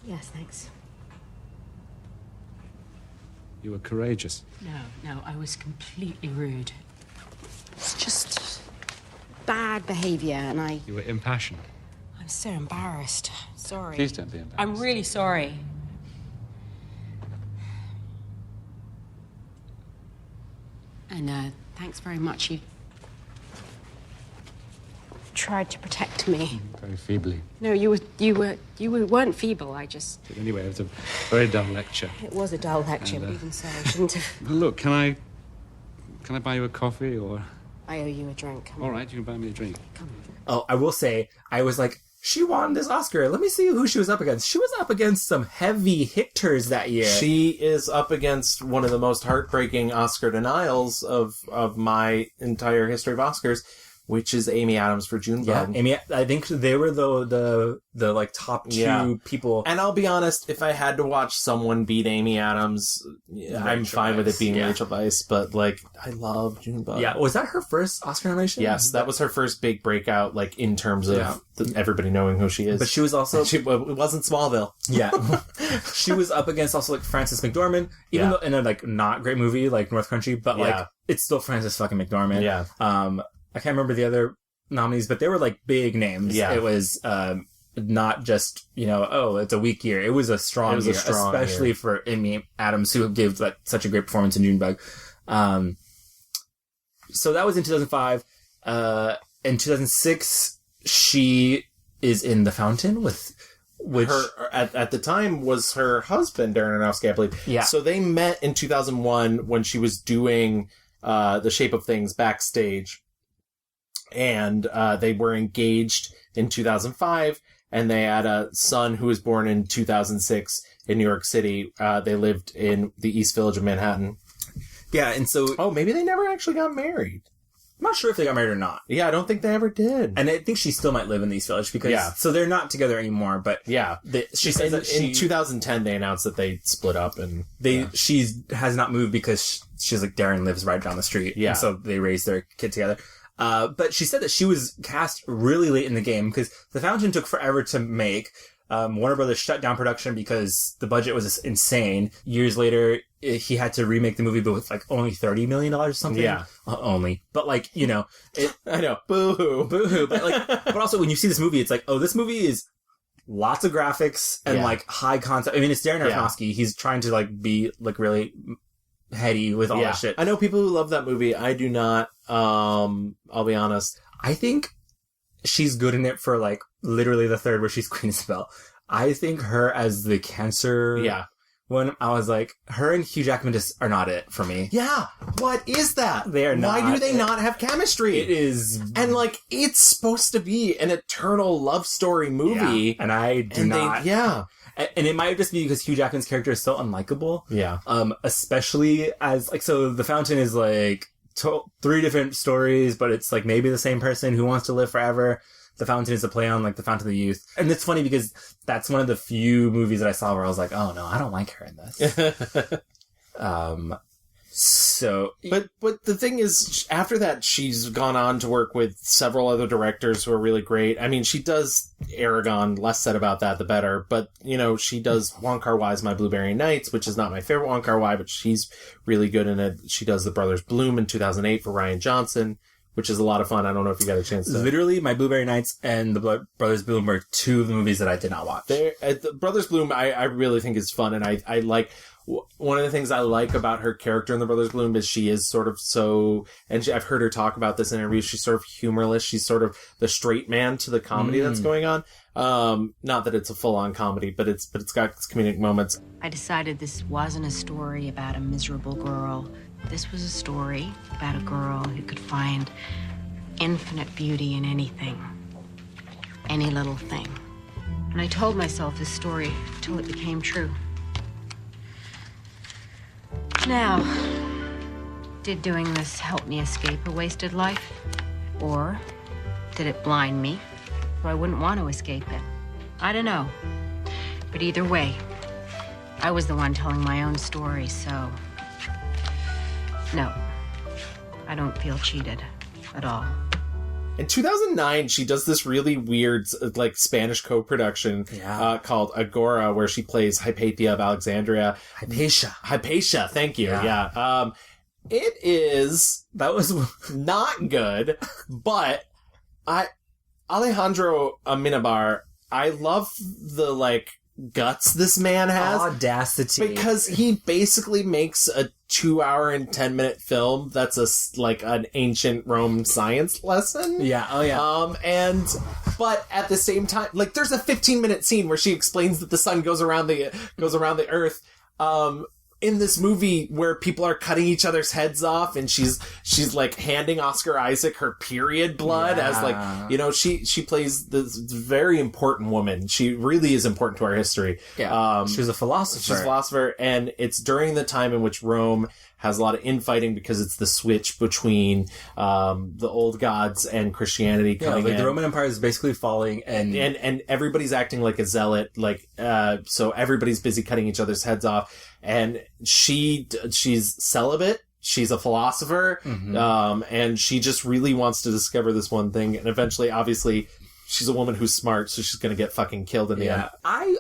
Yes, thanks. You were courageous. No, I was completely rude. It's just bad behaviour, and I... You were impassioned. I'm so embarrassed. Sorry. Please don't be embarrassed. I'm really sorry. And thanks very much. You tried to protect me. Very feebly. No, you weren't feeble. I just... Anyway, it was a very dull lecture. It was a dull lecture, but even so, I shouldn't have... Look, can I buy you a coffee, or... I owe you a drink. All right, you can buy me a drink. Come on. Oh, I will say, I was like, she won this Oscar. Let me see who she was up against. She was up against some heavy hitters that year. She is up against one of the most heartbreaking Oscar denials of my entire history of Oscars, which is Amy Adams for Junebug. Yeah, Amy. I think they were the like top two people. And I'll be honest, if I had to watch someone beat Amy Adams, I'm fine with it being Rachel Weisz. But like, I love Junebug. Yeah, was that her first Oscar nomination? Yes, that was her first big breakout. Like in terms of everybody knowing who she is. But she was also it wasn't Smallville. Yeah, she was up against also like Frances McDormand, even though in a like not great movie like North Country, but like it's still Frances fucking McDormand. Yeah. I can't remember the other nominees, but they were like big names. Yeah. It was not just, you know, oh, it's a weak year. It was a strong year, especially for Amy Adams, who gave like such a great performance in Junebug. So that was in 2005. In 2006, she is in The Fountain with... Which her at the time was her husband, Darren Aronofsky, I believe. Yeah. So they met in 2001 when she was doing The Shape of Things backstage. And they were engaged in 2005, and they had a son who was born in 2006 in New York City. They lived in the East Village of Manhattan. Yeah, and so... Oh, maybe they never actually got married. I'm not sure if they got married or not. Yeah, I don't think they ever did. And I think she still might live in the East Village, because... So they're not together anymore, but... Yeah. She says that in 2010, they announced that they split up, and... She has not moved because she's like, Darren lives right down the street. Yeah. And so they raised their kid together. But she said that she was cast really late in the game because The Fountain took forever to make. Warner Brothers shut down production because the budget was insane. Years later, he had to remake the movie, but with like only $30 million or something. Yeah. Only. But like, you know, I know. Boo-hoo. Boo-hoo. But like, but also when you see this movie, it's like, oh, this movie is lots of graphics and like high concept. I mean, it's Darren Aronofsky. He's trying to like be like really heady with all that shit. I know people who love that movie. I do not. I'll be honest. I think she's good in it for like literally the third where she's Queen Isabel. I think her as the cancer one, I was like, her and Hugh Jackman just are not it for me. Yeah. What is that? They are not. Why do they not have chemistry? It is. And like, it's supposed to be an eternal love story movie. Yeah. And I do not. And it might just be because Hugh Jackman's character is so unlikable. Yeah. Especially as like, so The Fountain is like 3 different stories, but it's like maybe the same person who wants to live forever. The Fountain is a play on like The Fountain of the Youth. And it's funny because that's one of the few movies that I saw where I was like, oh no, I don't like her in this. But the thing is, after that, she's gone on to work with several other directors who are really great. I mean, she does Aragon, less said about that, the better. But, you know, she does Wong Kar-wai's My Blueberry Nights, which is not my favorite Wong Kar-wai, but she's really good in it. She does The Brothers Bloom in 2008 for Rian Johnson, which is a lot of fun. I don't know if you got a chance to... Literally, My Blueberry Nights and The Brothers Bloom are 2 of the movies that I did not watch. The Brothers Bloom, I really think is fun, and I like... One of the things I like about her character in The Brothers Bloom is she is sort of so... And I've heard her talk about this in interviews. She's sort of humorless. She's sort of the straight man to the comedy that's going on. Not that it's a full-on comedy, but it's got its comedic moments. I decided this wasn't a story about a miserable girl. This was a story about a girl who could find infinite beauty in anything. Any little thing. And I told myself this story until it became true. Now, did doing this help me escape a wasted life? Or did it blind me so I wouldn't want to escape it? I don't know. But either way, I was the one telling my own story, so... No, I don't feel cheated at all. In 2009, she does this really weird, like, Spanish co-production called Agora, where she plays Hypatia of Alexandria. Hypatia, thank you. Yeah. It is... That was... not good, but Alejandro Amenabar, I love the, like, guts this man has. Audacity. Because he basically makes a 2-hour and 10-minute film that's like an ancient Rome science lesson. Yeah. Oh yeah. But at the same time, like, there's a 15-minute scene where she explains that the sun goes around the Earth. In this movie where people are cutting each other's heads off, and she's like handing Oscar Isaac her period blood as, like, you know, she plays this very important woman. She really is important to our history. Yeah. She's a philosopher. She's a philosopher, and it's during the time in which Rome has a lot of infighting because it's the switch between the old gods and Christianity coming in. The Roman Empire is basically falling, and everybody's acting like a zealot, like so everybody's busy cutting each other's heads off. And she's celibate. She's a philosopher. And she just really wants to discover this one thing. And eventually, obviously, she's a woman who's smart, so she's going to get fucking killed in the end.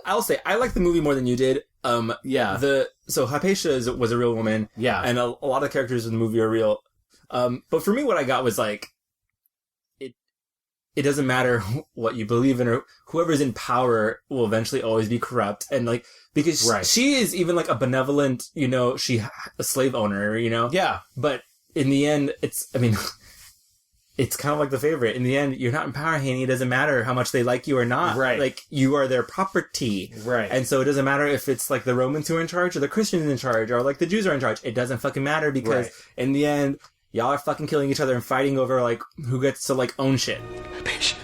I'll say, I like the movie more than you did. So Hypatia was a real woman. Yeah. And a lot of the characters in the movie are real. But for me, what I got was like, it doesn't matter what you believe in, or whoever's in power will eventually always be corrupt. And like, because she is even like a benevolent, you know, a slave owner, you know? Yeah. But in the end, it's kind of like The Favorite. In the end, you're not in power, Haney. It doesn't matter how much they like you or not. Right. Like, you are their property. Right. And so it doesn't matter if it's like the Romans who are in charge, or the Christians in charge, or like the Jews are in charge. It doesn't fucking matter, because in the end, y'all are fucking killing each other and fighting over like who gets to like own shit. Hypatia.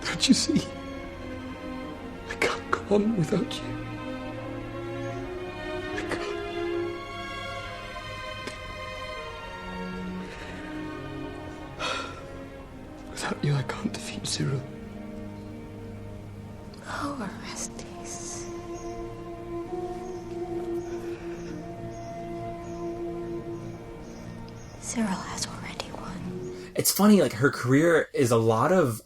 Don't you see? I can't go on without you. I can't. Without you, I can't defeat Cyril. Oh, Orestes. Cyril has already it's funny, like, her career is a lot of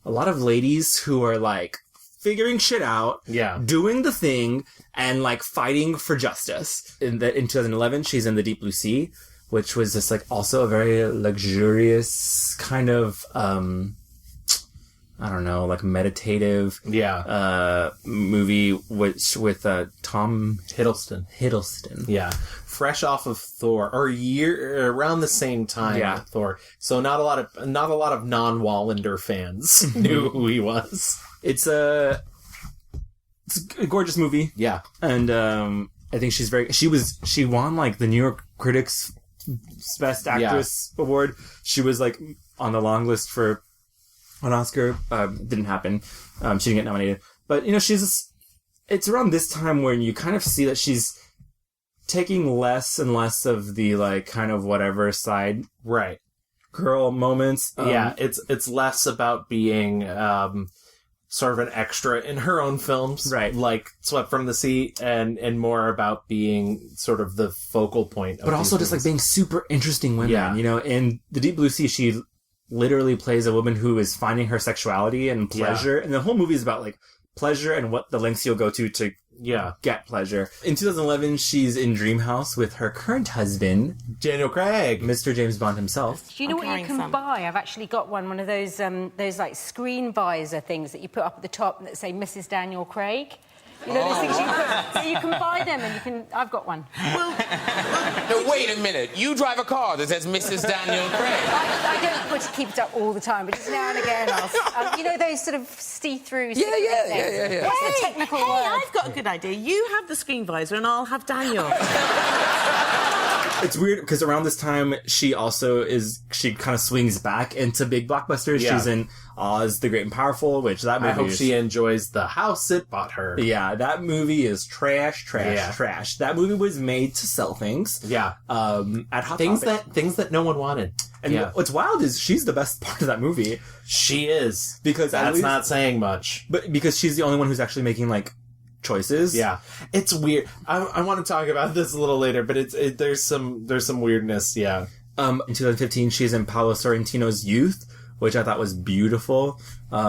ladies who are, like, figuring shit out, doing the thing, and, like, fighting for justice. In 2011, she's in The Deep Blue Sea, which was just, like, also a very luxurious kind of, I don't know, like, meditative movie with Tom Hiddleston. Yeah. Fresh off of Thor, or around the same time with Thor. So not a lot of non-Wallander fans knew who he was. It's a gorgeous movie. Yeah. And I think she won, like, the New York Critics Best Actress Award. She was, like, on the long list for an Oscar. Didn't happen. She didn't get nominated. But, you know, it's around this time when you kind of see that she's taking less and less of the, like, kind of whatever side girl moments. It's less about being sort of an extra in her own films, like Swept from the Sea, and more about being sort of the focal point. But also just, like, being super interesting women. You know, in The Deep Blue Sea, she literally plays a woman who is finding her sexuality and pleasure, and the whole movie is about, like, pleasure and what the lengths you'll go to get pleasure. In 2011, she's in Dreamhouse with her current husband, Daniel Craig, Mr. James Bond himself. Do you know what you can buy? I've actually got one of those like screen visor things that you put up at the top that say Mrs. Daniel Craig. You know those things you put, so you can buy them, and you can. I've got one. No, wait a minute. You drive a car that says Mrs. Daniel Craig. I don't keep it up all the time, but just now and again, you know those sort of see-through. Yeah. What's the technical word? I've got a good idea. You have the screen visor, and I'll have Daniel. It's weird because around this time she kind of swings back into big blockbusters. She's in Oz the Great and Powerful, which that movie I hope she enjoys The House It Bought Her. Yeah, that movie is trash. That movie was made to sell things. Yeah. At Hot things Topic. that no one wanted. And what's wild is she's the best part of that movie. She is. Because that's not saying much. But because she's the only one who's actually making, like, choices. Yeah. It's weird. I want to talk about this a little later, but there's some weirdness, In 2015, she's in Paolo Sorrentino's Youth, which I thought was beautiful.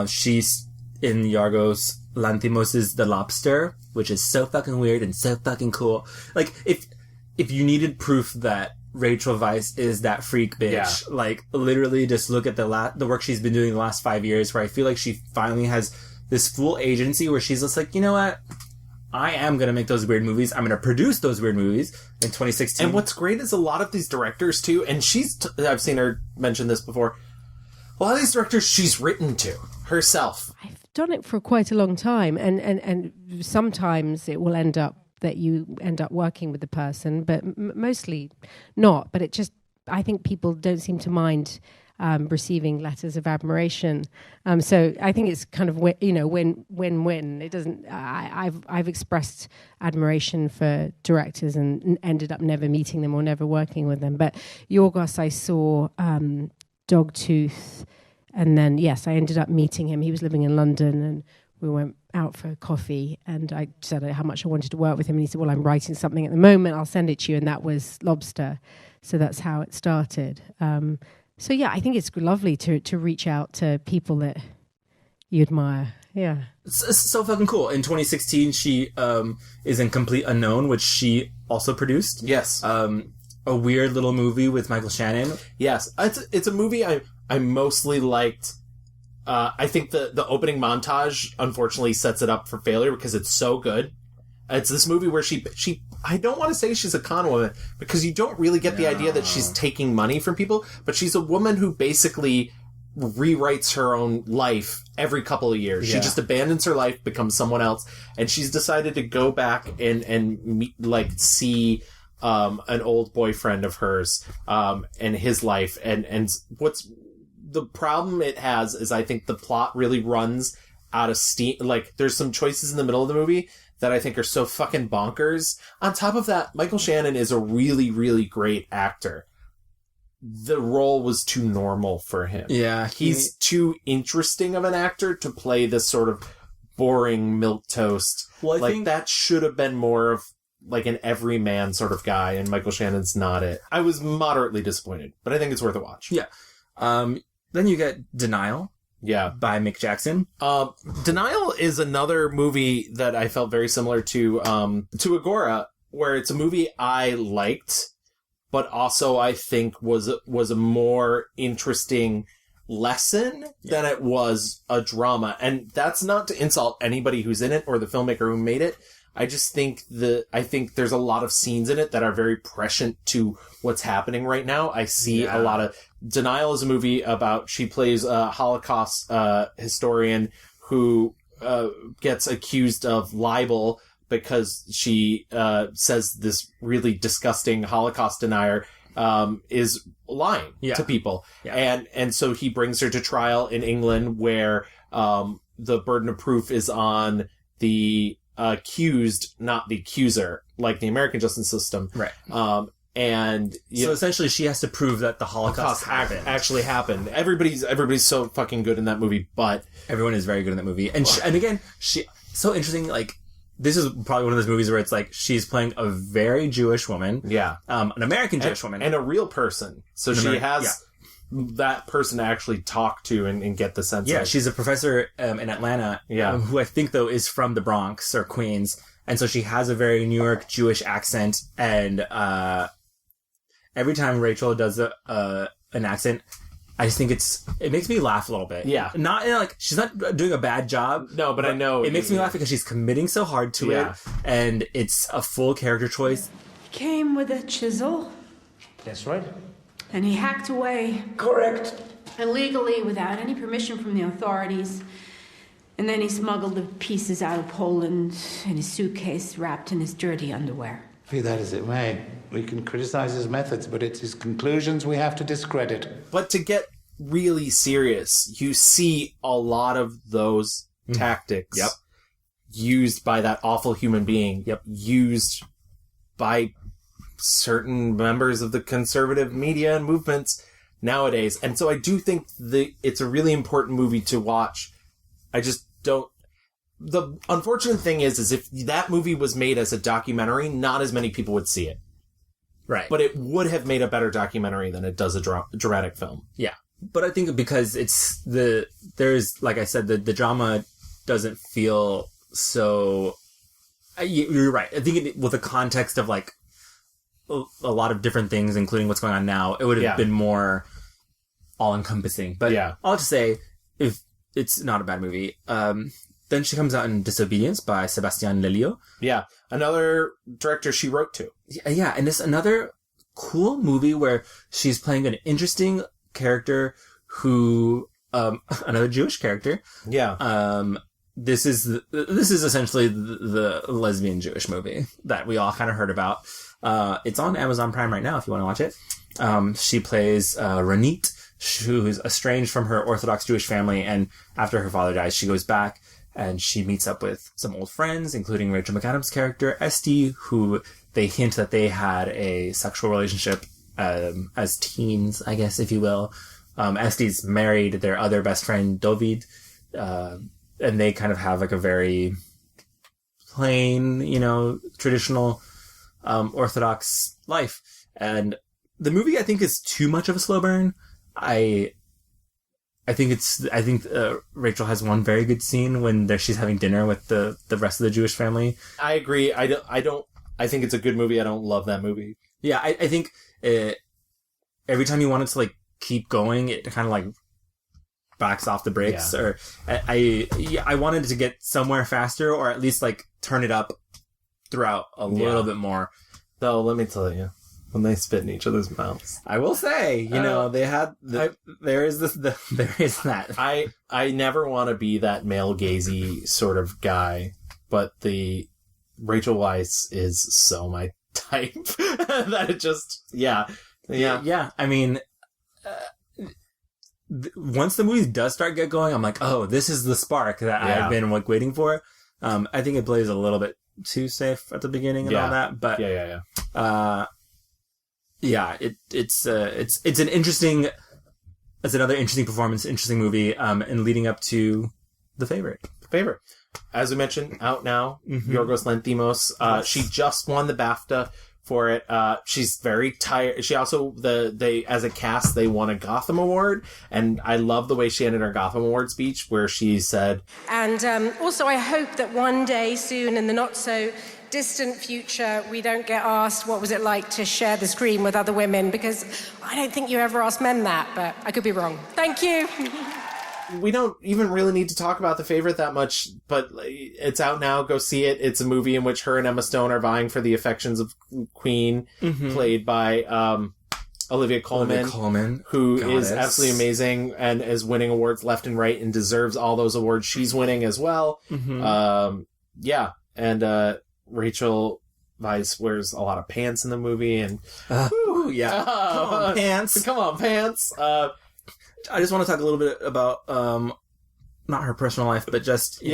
She's in Yorgos Lanthimos' The Lobster, which is so fucking weird and so fucking cool. Like, if you needed proof that Rachel Weisz is that freak bitch, like, literally just look at the work she's been doing the last 5 years, where I feel like she finally has this full agency where she's just like, you know what? I am going to make those weird movies. I'm going to produce those weird movies in 2016. And what's great is a lot of these directors, too, and I've seen her mention this before, a lot of these directors she's written to herself. I've done it for quite a long time, and sometimes it will end up that you end up working with the person, but mostly not. But I think people don't seem to mind receiving letters of admiration. So I think it's kind of win-win. It doesn't. I've expressed admiration for directors and ended up never meeting them or never working with them. But Yorgos, I saw Dogtooth, and then I ended up meeting him. He was living in London, and we went out for coffee, and I said how much I wanted to work with him, and he said, "Well, I'm writing something at the moment. I'll send it to you," and that was Lobster. So that's how it started. So I think it's lovely to reach out to people that you admire. Yeah, it's so fucking cool. In 2016, she is in Complete Unknown, which she also produced. Yes, a weird little movie with Michael Shannon. Yes, it's a movie I mostly liked. I think the opening montage unfortunately sets it up for failure because it's so good. It's this movie where she I don't want to say she's a con woman because you don't really get the idea that she's taking money from people, but she's a woman who basically rewrites her own life every couple of years. Yeah. She just abandons her life, becomes someone else, and she's decided to go back and meet, see an old boyfriend of hers and his life. And what's the problem it has is I think the plot really runs out of steam. Like, there's some choices in the middle of the movie that I think are so fucking bonkers. On top of that, Michael Shannon is a really, really great actor. The role was too normal for him. Yeah. He's too interesting of an actor to play this sort of boring milquetoast. Well, I think that should have been more of like an everyman sort of guy, and Michael Shannon's not it. I was moderately disappointed, but I think it's worth a watch. Yeah. Then you get Denial. Yeah. By Mick Jackson. Denial is another movie that I felt very similar to Agora, where it's a movie I liked, but also I think was a more interesting lesson than it was a drama. And that's not to insult anybody who's in it or the filmmaker who made it. I just think I think there's a lot of scenes in it that are very prescient to what's happening right now. I see a lot of... Denial is a movie about... She plays a Holocaust historian who gets accused of libel because she says this really disgusting Holocaust denier is lying to people. Yeah. And so he brings her to trial in England where the burden of proof is on the accused, not the accuser, like the American justice system. Right. And so essentially she has to prove that the Holocaust actually happened. Everybody's so fucking good in that movie, but everyone is very good in that movie. And and again, so interesting, like, this is probably one of those movies where it's like she's playing a very Jewish woman. Yeah. An American Jewish woman. And a real person. So she has that person to actually talk to and get the sense of. Yeah, she's a professor in Atlanta, who I think, though, is from the Bronx or Queens. And so she has a very New York Jewish accent. And every time Rachel does an accent, I just think it makes me laugh a little bit. Yeah. Not like she's not doing a bad job. No, but I know it makes me laugh because she's committing so hard to it, and it's a full character choice. He came with a chisel. That's right. And he hacked away. Correct. Illegally, without any permission from the authorities. And then he smuggled the pieces out of Poland in his suitcase, wrapped in his dirty underwear. Be that as it may, we can criticize his methods, but it's his conclusions we have to discredit. But to get really serious, you see a lot of those tactics used by that awful human being, used by certain members of the conservative media and movements nowadays. And so I do think it's a really important movie to watch. I just don't... The unfortunate thing is if that movie was made as a documentary, not as many people would see it. Right. But it would have made a better documentary than it does a dramatic film. Yeah. But I think because there's, like I said, the drama doesn't feel so... You're right. I think with the context of, like, a lot of different things, including what's going on now, it would have been more all-encompassing. But I'll just say, if it's not a bad movie. Then she comes out in Disobedience by Sebastian Lelio. Yeah, another director she wrote to. Yeah, and it's another cool movie where she's playing an interesting character who, another Jewish character. Yeah. This is essentially the lesbian Jewish movie that we all kind of heard about. It's on Amazon Prime right now if you want to watch it. She plays Ranit, who's estranged from her Orthodox Jewish family, and after her father dies, she goes back and she meets up with some old friends, including Rachel McAdams' character, Esty, who they hint that they had a sexual relationship as teens, I guess, if you will. Esty's married their other best friend, Dovid, and they kind of have like a very plain, traditional Orthodox life. And the movie, I think, is too much of a slow burn. I think Rachel has one very good scene when she's having dinner with the rest of the Jewish family. I agree. I think it's a good movie. I don't love that movie. Yeah, I think every time you want it to like keep going, it kind of like backs off the brakes. Yeah. Or I wanted it to get somewhere faster, or at least like turn it up throughout a little bit more. Though, let me tell you, when they spit in each other's mouths, I will say, they had there is that. I never want to be that male gazy sort of guy, but the Rachel Weisz is so my type that it just yeah. I mean, once the movie does start get going, I'm like, oh, this is the spark that I've been like waiting for. I think it plays a little bit too safe at the beginning and all that, but it's an interesting, it's another interesting performance, interesting movie, and leading up to The Favorite. as we mentioned, out now. Mhm. Yorgos Lanthimos. She just won the BAFTA for it. She's very tired. She also as a cast they won a Gotham Award, and I love the way she ended her Gotham Award speech, where she said, And also, I hope that one day soon, in the not so distant future, we don't get asked what was it like to share the screen with other women, because I don't think you ever ask men that, but I could be wrong. Thank you. we don't even really need to talk about The Favorite that much, but it's out now. Go see it. It's a movie in which her and Emma Stone are vying for the affections of Queen, played by Olivia Colman, who is absolutely amazing and is winning awards left and right and deserves all those awards she's winning as well. Rachel Weisz wears a lot of pants in the movie, and come on, pants. Come on, pants. I just want to talk a little bit about not her personal life, but just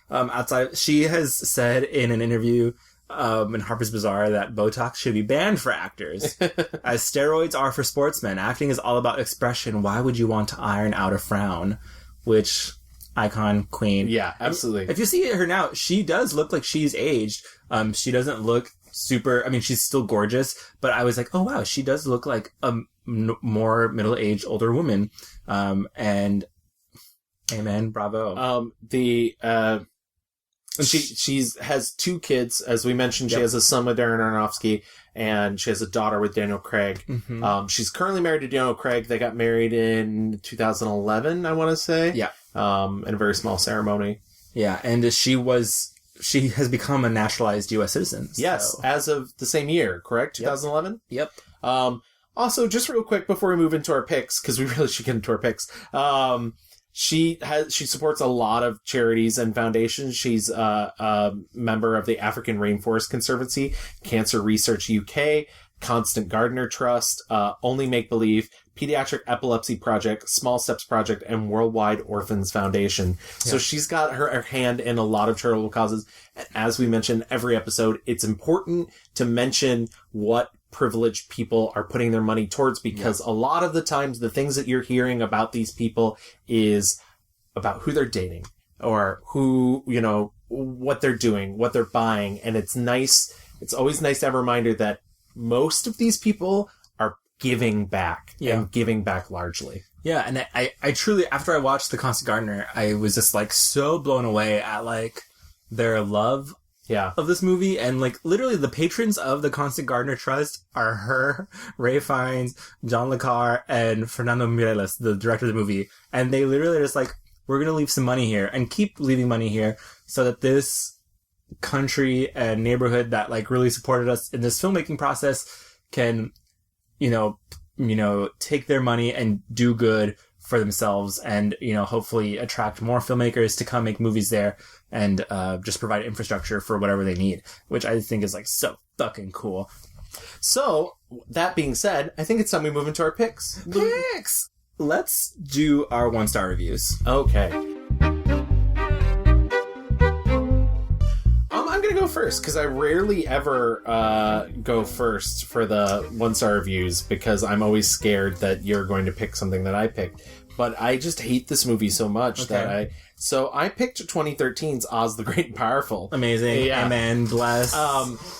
outside. She has said in an interview in Harper's Bazaar that Botox should be banned for actors, as steroids are for sportsmen. Acting is all about expression. Why would you want to iron out a frown? Which icon, queen. Yeah, absolutely. If you see her now, she does look like she's aged. She doesn't look super. I mean, she's still gorgeous, but I was like, oh wow, she does look like a more middle-aged, older woman. And amen, bravo. She has 2 kids, as we mentioned. She has a son with Darren Aronofsky, and she has a daughter with Daniel Craig. She's currently married to Daniel Craig. They got married in 2011, I want to say. Yeah. In a very small ceremony. Yeah, and she has become a naturalized U.S. citizen. Yes, as of the same year, correct? 2011? Yep. Also, just real quick before we move into our picks, because we really should get into our picks. She supports a lot of charities and foundations. She's a member of the African Rainforest Conservancy, Cancer Research UK, Constant Gardener Trust, Only Make Believe, Pediatric Epilepsy Project, Small Steps Project, and Worldwide Orphans Foundation. So she's got her hand in a lot of charitable causes. And as we mentioned every episode, it's important to mention what privileged people are putting their money towards, because a lot of the times the things that you're hearing about these people is about who they're dating or who, what they're doing, what they're buying. And it's always nice to have a reminder that most of these people are giving back and giving back largely. Yeah. And I truly, after I watched The Constant Gardener, I was just so blown away at their love of this movie. And literally the patrons of the Constant Gardener Trust are her, Ray Fiennes, John Le Carre, and Fernando Mireles, the director of the movie. And they literally are just we're going to leave some money here and keep leaving money here so that this country and neighborhood that really supported us in this filmmaking process can, take their money and do good for themselves and, hopefully attract more filmmakers to come make movies there and just provide infrastructure for whatever they need, which I think is so fucking cool. So, that being said, I think it's time we move into our picks. Let's do our 1-star reviews. Okay. I'm going to go first, because I rarely ever go first for the 1-star reviews, because I'm always scared that you're going to pick something that I picked. But I just hate this movie so much that So I picked 2013's Oz the Great and Powerful. Amazing. Yeah. Amen. Bless.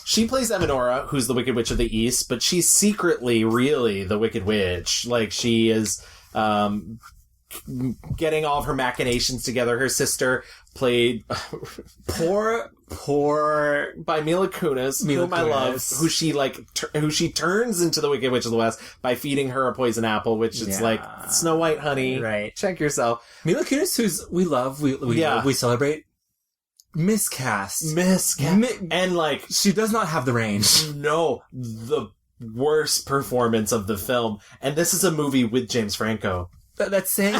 She plays Evanora, who's the Wicked Witch of the East, but she's secretly really the Wicked Witch. She is getting all of her machinations together. Her sister played poor by Mila Kunis, whom I love, who she turns into the Wicked Witch of the West by feeding her a poison apple, which is Snow White, honey. Right. Check yourself. Mila Kunis, who's we love, we celebrate. Miscast. And she does not have the range. No, the worst performance of the film. And this is a movie with James Franco. That's saying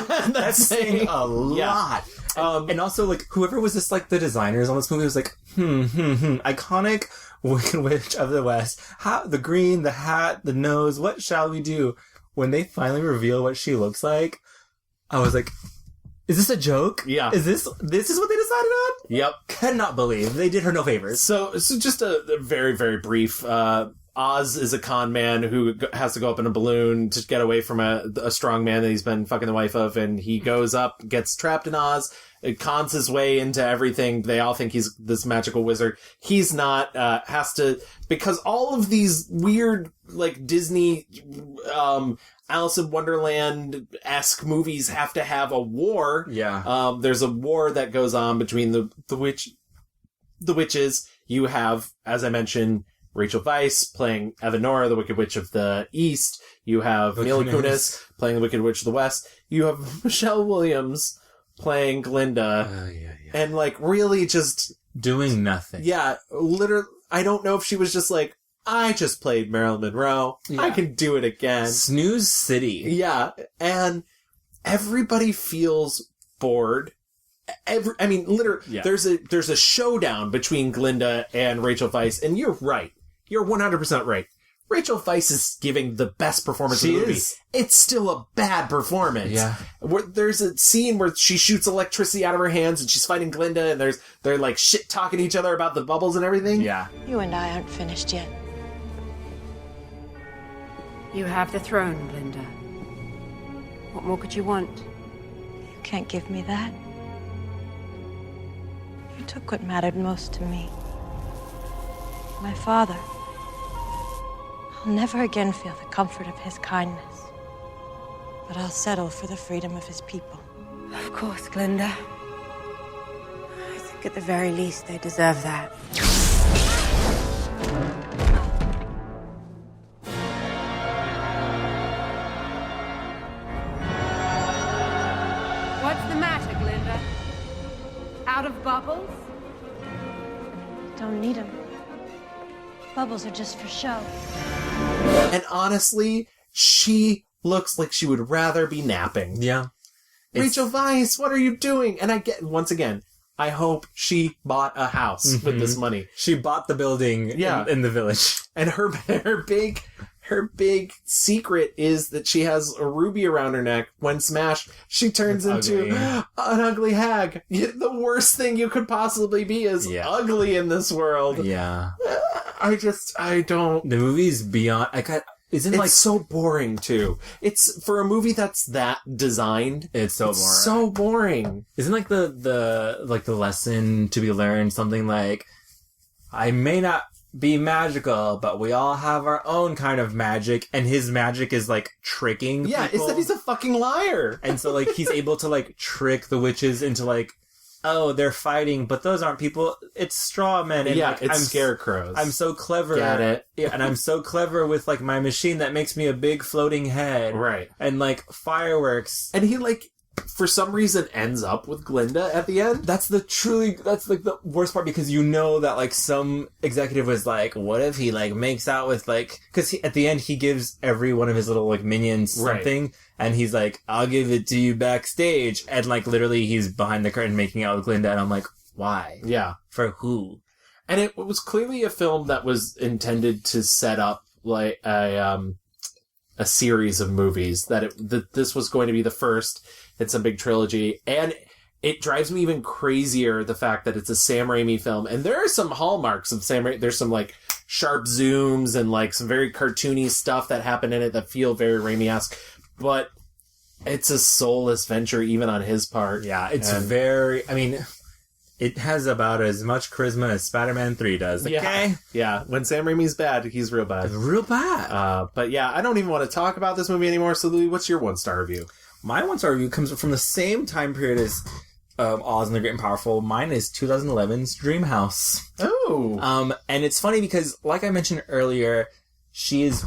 a lot. And also, whoever was this, the designers on this movie was iconic Wicked Witch of the West. The green, the hat, the nose, what shall we do? When they finally reveal what she looks like, I was like, is this a joke? Yeah. Is this what they decided on? Yep. Cannot believe. They did her no favors. So just a very, very brief, Oz is a con man who has to go up in a balloon to get away from a strong man that he's been fucking the wife of, and he goes up, gets trapped in Oz, it cons his way into everything. They all think he's this magical wizard. He's not, has to, because all of these weird, like, Disney, Alice in Wonderland-esque movies have to have a war. Yeah. There's a war that goes on between the witches. You have, as I mentioned, Rachel Weisz playing Evanora, the Wicked Witch of the East. You have Mila Kunis playing the Wicked Witch of the West. You have Michelle Williams playing Glinda. And, like, really just... doing nothing. Yeah, literally, I don't know if she was just like, I just played Marilyn Monroe. Yeah. I can do it again. Snooze City. Yeah, and everybody feels bored. Literally, there's a showdown between Glinda and Rachel Weisz, and you're right. You're 100% right. Rachel Weisz is giving the best performance in the movie. It's still a bad performance. Yeah. There's a scene where she shoots electricity out of her hands and she's fighting Glinda, and they're like shit talking to each other about the bubbles and everything. Yeah. You and I aren't finished yet. You have the throne, Glinda. What more could you want? You can't give me that. You took what mattered most to me. My father. I'll never again feel the comfort of his kindness. But I'll settle for the freedom of his people. Of course, Glinda. I think at the very least they deserve that. What's the matter, Glinda? Out of bubbles? Don't need them. Bubbles are just for show. And honestly, she looks like she would rather be napping. Yeah. Rachel Weisz, what are you doing? And once again, I hope she bought a house with this money. She bought the building in the village. And her big secret is that she has a ruby around her neck. When smashed, she turns into an ugly hag. The worst thing you could possibly be is ugly in this world. Yeah. I don't... The movie's beyond... It's so boring, too. It's, for a movie that's that designed... It's boring. So boring. Isn't like the lesson to be learned something like, I may not be magical, but we all have our own kind of magic, and his magic is like tricking people. It's that he's a fucking liar. And so like he's able to like trick the witches into like, oh, they're fighting, but those aren't people. It's straw men. And it's scarecrows. I'm so clever. Get it? Yeah, and I'm so clever with like my machine that makes me a big floating head. Right. And like fireworks. And he like, for some reason, ends up with Glinda at the end. That's like the worst part, because you know that like some executive was like, what if he like makes out with like, because at the end he gives every one of his little like minions something. Right. And he's like, I'll give it to you backstage. And like literally he's behind the curtain making out with Glinda. And I'm like, why? Yeah. For who? And it was clearly a film that was intended to set up like a series of movies, that this was going to be the first. It's a big trilogy. And it drives me even crazier, the fact that it's a Sam Raimi film. And there are some hallmarks of Sam Raimi. There's some like sharp zooms and like some very cartoony stuff that happen in it that feel very Raimi-esque. But it's a soulless venture even on his part. Yeah, it's it has about as much charisma as Spider-Man 3 does, okay? Yeah, when Sam Raimi's bad, he's real bad. Real bad. But yeah, I don't even want to talk about this movie anymore. So Louie, what's your 1-star review? My 1-star review comes from the same time period as Oz and the Great and Powerful. Mine is 2011's Dreamhouse. Oh! And it's funny because, like I mentioned earlier, she is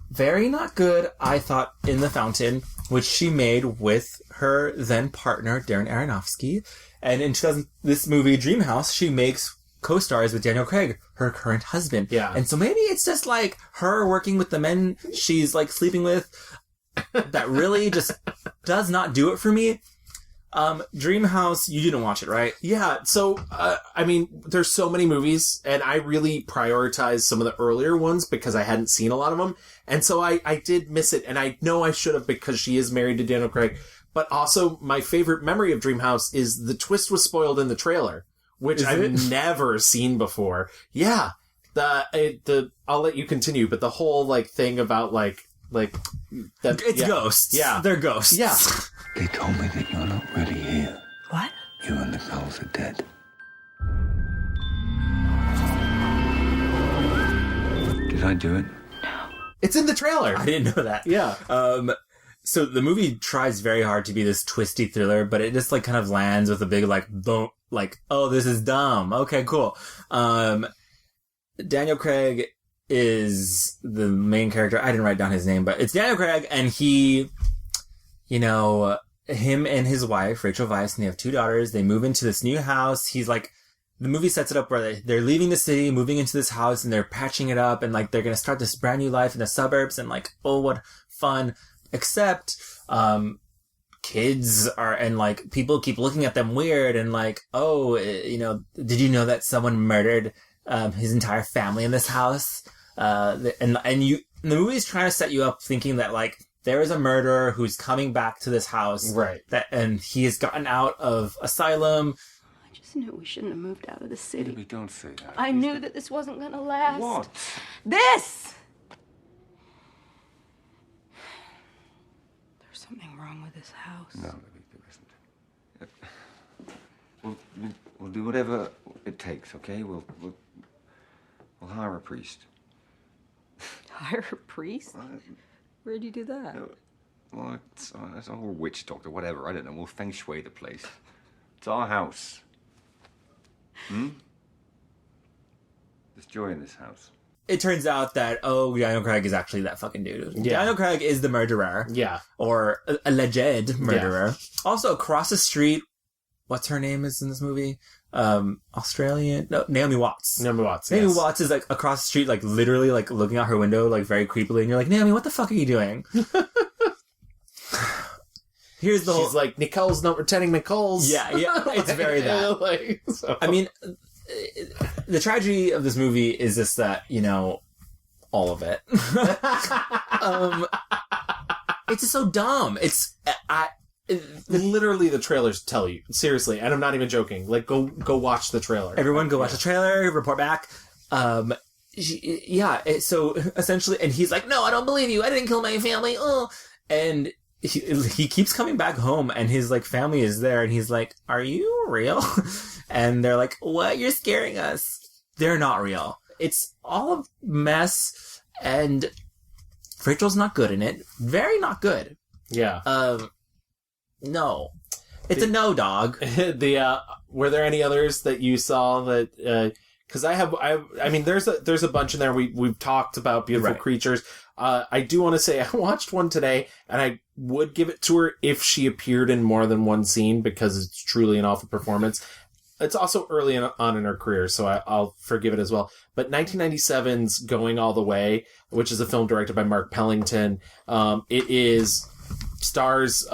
very not good, I thought, in The Fountain, which she made with her then partner, Darren Aronofsky. And in this movie, Dreamhouse, she makes co-stars with Daniel Craig, her current husband. Yeah. And so maybe it's just like her working with the men she's like sleeping with that really just does not do it for me. Dreamhouse, you didn't watch it, right? Yeah, so, there's so many movies, and I really prioritized some of the earlier ones because I hadn't seen a lot of them, and so I did miss it, and I know I should have because she is married to Daniel Craig, but also my favorite memory of Dreamhouse is the twist was spoiled in the trailer, which I've never seen before. Yeah. I'll let you continue, but the whole like thing about like that, it's ghosts. Yeah, they're ghosts. Yeah. They told me that you're not really here. What? You and the girls are dead. Did I do it? It's in the trailer. I didn't know that. Yeah. So the movie tries very hard to be this twisty thriller, but it just like kind of lands with a big like boom, like, oh, this is dumb. Okay, cool. Daniel Craig is the main character. I didn't write down his name, but it's Daniel Craig, and he, you know, him and his wife, Rachel Weisz, and they have 2 daughters. They move into this new house. He's like, the movie sets it up where they're leaving the city, moving into this house, and they're patching it up, and like they're gonna start this brand new life in the suburbs, and like, oh, what fun. Except, kids are, and like, people keep looking at them weird, and like, oh, you know, did you know that someone murdered, his entire family in this house? And the movie's trying to set you up thinking that like, there is a murderer who's coming back to this house. Right. And he has gotten out of asylum. I just knew we shouldn't have moved out of the city. Baby, don't say that. I knew that this wasn't going to last. What? This! There's something wrong with this house. No, baby, there isn't. We'll do whatever it takes, okay? We'll hire a priest. Hire a priest? Where'd you do that? Well, it's a whole witch doctor, whatever. I don't know. We'll feng shui the place. It's our house. There's joy in this house. It turns out that, oh, Daniel Craig is actually that fucking dude. Yeah. Daniel Craig is the murderer. Yeah. Or alleged murderer. Yeah. Also, across the street, what's her name is in this movie? Australian? No, Naomi Watts. Naomi Watts, Naomi yes. Watts is like across the street, like literally like looking out her window, like very creepily, and you're like, Naomi, what the fuck are you doing? Here's the She's like, Nicole's not pretending Nicole's. Yeah, it's very that. Like, so. I mean, the tragedy of this movie is just that, you know, all of it. It's just so dumb. Literally, the trailers tell you. Seriously, and I'm not even joking. Like, go watch the trailer. Everyone go watch the trailer, report back. So essentially, and he's like, no, I don't believe you. I didn't kill my family. Oh, and he keeps coming back home, and his like family is there, and he's like, are you real? And they're like, what? You're scaring us. They're not real. It's all a mess, and Rachel's not good in it. Very not good. Yeah. No. It's a no, dog. Were there any others that you saw that, cause I mean, there's a bunch in there. We've talked about Beautiful Creatures. I do want to say I watched one today, and I would give it to her if she appeared in more than one scene, because it's truly an awful performance. It's also early on in her career, so I'll forgive it as well. But 1997's Going All the Way, which is a film directed by Mark Pellington. It stars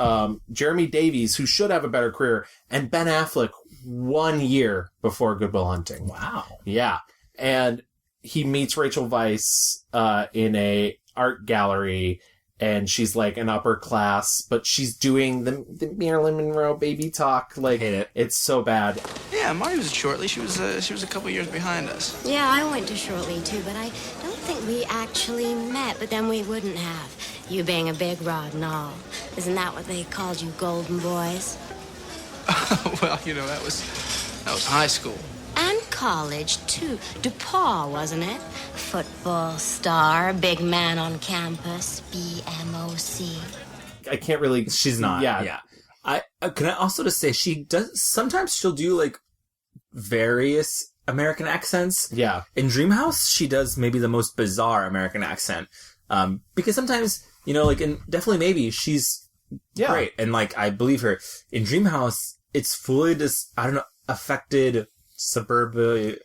Jeremy Davies, who should have a better career, and Ben Affleck 1 year before Good Will Hunting. Wow. Yeah. And he meets Rachel Weisz in a art gallery, and she's like an upper class, but she's doing the Marilyn Monroe baby talk. Like, hate it. It's so bad. Yeah, Marty was at Shortly. She was a couple years behind us. Yeah, I went to Shortly too, but I don't think we actually met. But then we wouldn't have. You being a big rod and all. Isn't that what they called you, golden boys? Well, you know, that was high school. And college too. DePaul, wasn't it? Football star, big man on campus, BMOC. I can't really... She's not. Yeah. I can I also just say sometimes she'll do like various American accents. Yeah. In Dreamhouse, she does maybe the most bizarre American accent. Because sometimes, you know, like definitely maybe she's great. And like, I believe her. In Dreamhouse, it's fully just, I don't know, affected suburban,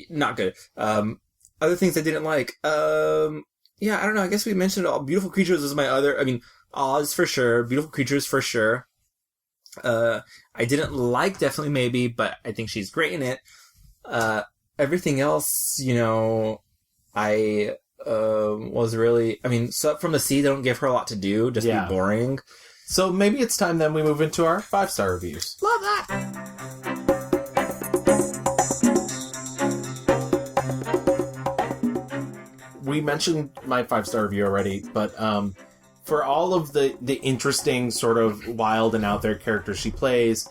not good. Other things I didn't like. I don't know. I guess we mentioned all. Beautiful Creatures was my other. I mean, Oz for sure. Beautiful Creatures for sure. I didn't like Definitely Maybe, but I think she's great in it. Everything else, you know, I was really. I mean, so From the Sea, they don't give her a lot to do. Just be boring. So maybe it's time then we move into our 5-star reviews. Love that. we mentioned my 5-star review already, but for all of the interesting sort of wild and out there characters she plays,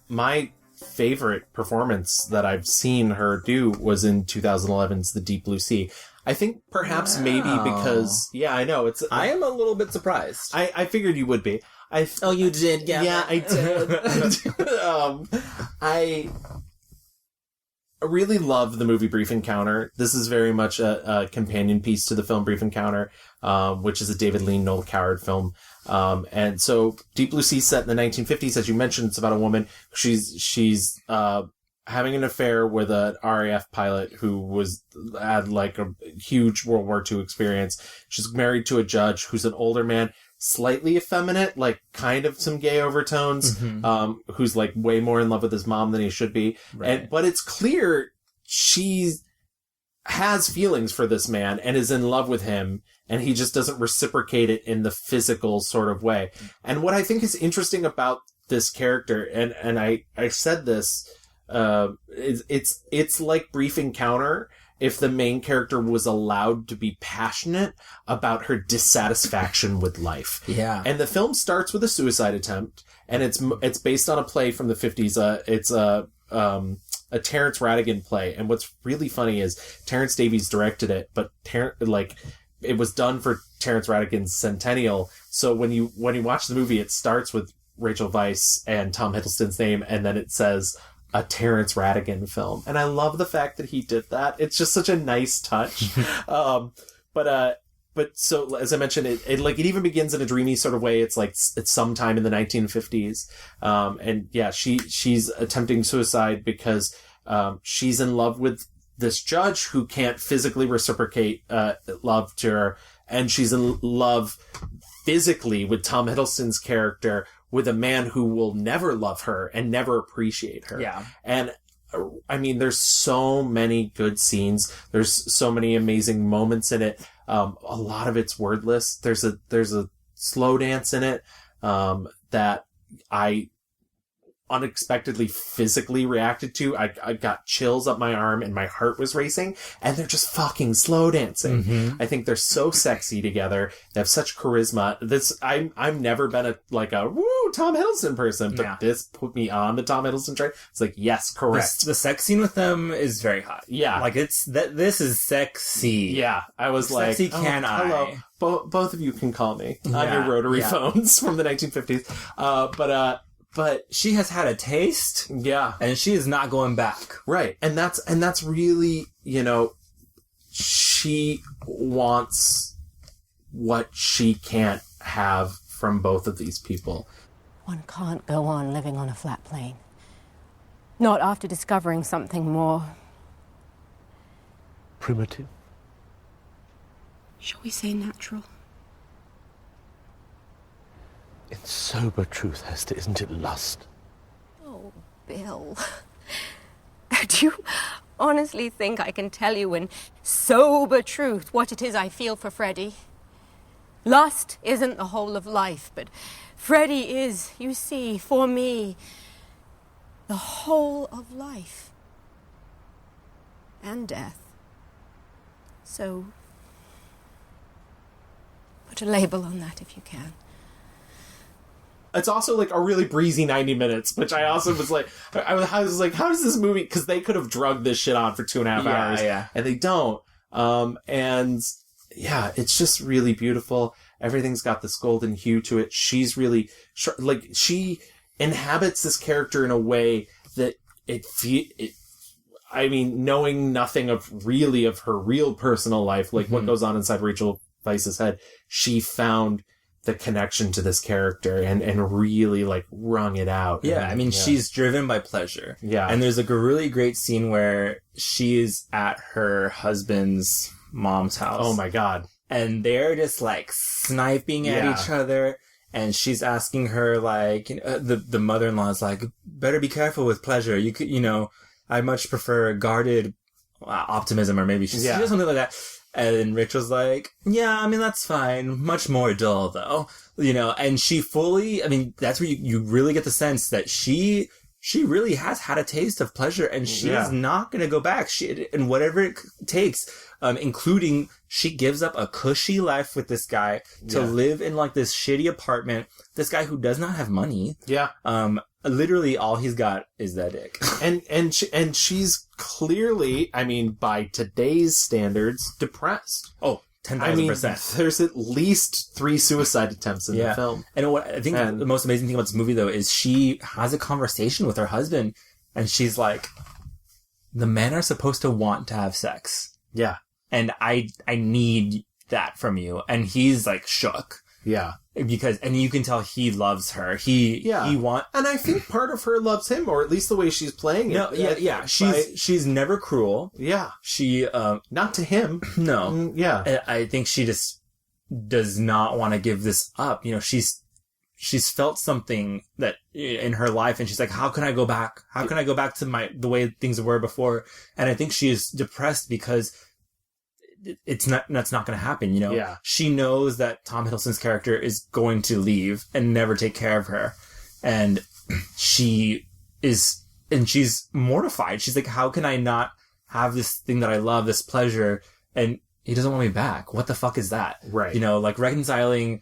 my favorite performance that I've seen her do was in 2011's The Deep Blue Sea. I think perhaps maybe because... Yeah, I know. I am a little bit surprised. I figured you would be. Oh, you did? Yeah, I did. I really love the movie Brief Encounter. This is very much a companion piece to the film Brief Encounter, which is a David Lean, Noel Coward film. And so Deep Blue Sea set in the 1950s, as you mentioned, it's about a woman. She's having an affair with an RAF pilot who had like a huge World War II experience. She's married to a judge who's an older man, slightly effeminate, like kind of some gay overtones, who's like way more in love with his mom than he should be. Right. But it's clear she has feelings for this man and is in love with him, and he just doesn't reciprocate it in the physical sort of way. And what I think is interesting about this character, and I said this, it's like Brief Encounter if the main character was allowed to be passionate about her dissatisfaction with life. Yeah. And the film starts with a suicide attempt, and it's based on a play from the 50s. It's a Terrence Rattigan play. And what's really funny is Terrence Davies directed it, but it was done for Terrence Rattigan's centennial. So when you watch the movie, it starts with Rachel Weisz and Tom Hiddleston's name, and then it says a Terrence Rattigan film. And I love the fact that he did that. It's just such a nice touch. But so, as I mentioned, it even begins in a dreamy sort of way. It's sometime in the 1950s. And yeah, she's attempting suicide because, she's in love with this judge who can't physically reciprocate, love to her. And she's in love physically with Tom Hiddleston's character, with a man who will never love her and never appreciate her. Yeah. And I mean, there's so many good scenes. There's so many amazing moments in it. A lot of it's wordless. There's a slow dance in it, that I unexpectedly physically reacted to. I got chills up my arm and my heart was racing, and they're just fucking slow dancing. Mm-hmm. I think they're so sexy together. They have such charisma. I've never been a woo Tom Hiddleston person, but this put me on the Tom Hiddleston train. It's like, yes, correct. The sex scene with them is very hot. Yeah. Like this is sexy. Yeah. I was like, sexy can I? Hello. Both of you can call me on your rotary phones from the 1950s. But she has had a taste. Yeah. And she is not going back. Right. And that's really, she wants what she can't have from both of these people. One can't go on living on a flat plane. Not after discovering something more primitive. Shall we say natural? In sober truth, Hester, isn't it lust? Oh, Bill. Do you honestly think I can tell you in sober truth what it is I feel for Freddie? Lust isn't the whole of life, but Freddie is, you see, for me, the whole of life. And death. So, put a label on that if you can. It's also like a really breezy 90 minutes, which I also was like, I was like, how does this movie, because they could have drugged this shit on for 2.5 hours, and they don't. And yeah, it's just really beautiful. Everything's got this golden hue to it. She's really, she inhabits this character in a way that knowing nothing of her real personal life, like what goes on inside Rachel Weisz's head, she found the connection to this character and really wrung it out. Yeah, she's driven by pleasure. Yeah. And there's a really great scene where she's at her husband's mom's house. Oh my God. And they're just sniping at each other. And she's asking her the mother-in-law is like, better be careful with pleasure. You could, I much prefer guarded optimism, or maybe she says something like that. And Rachel's like, yeah, that's fine. Much more dull, though. And she fully, that's where you really get the sense that she she really has had a taste of pleasure, and she's not going to go back. And whatever it takes, including she gives up a cushy life with this guy to live in like this shitty apartment. This guy who does not have money. Yeah. Literally all he's got is that dick. And she's clearly, I mean, by today's standards, depressed. Oh, 10,000%. There's at least 3 suicide attempts in the film. And what I think the most amazing thing about this movie, though, is she has a conversation with her husband, and she's like, the men are supposed to want to have sex. Yeah. And I need that from you. And he's like shook. Yeah. And you can tell he loves her. He and I think part of her loves him, or at least the way she's playing it. Yeah. She's never cruel. Yeah. She, not to him. No. Yeah. I think she just does not want to give this up. You know, she's felt something that in her life, and she's like, how can I go back? How can I go back to the way things were before? And I think she is depressed because that's not going to happen, you know? Yeah. She knows that Tom Hiddleston's character is going to leave and never take care of her. And she's mortified. She's like, how can I not have this thing that I love, this pleasure? And he doesn't want me back. What the fuck is that? Right. You know, like reconciling,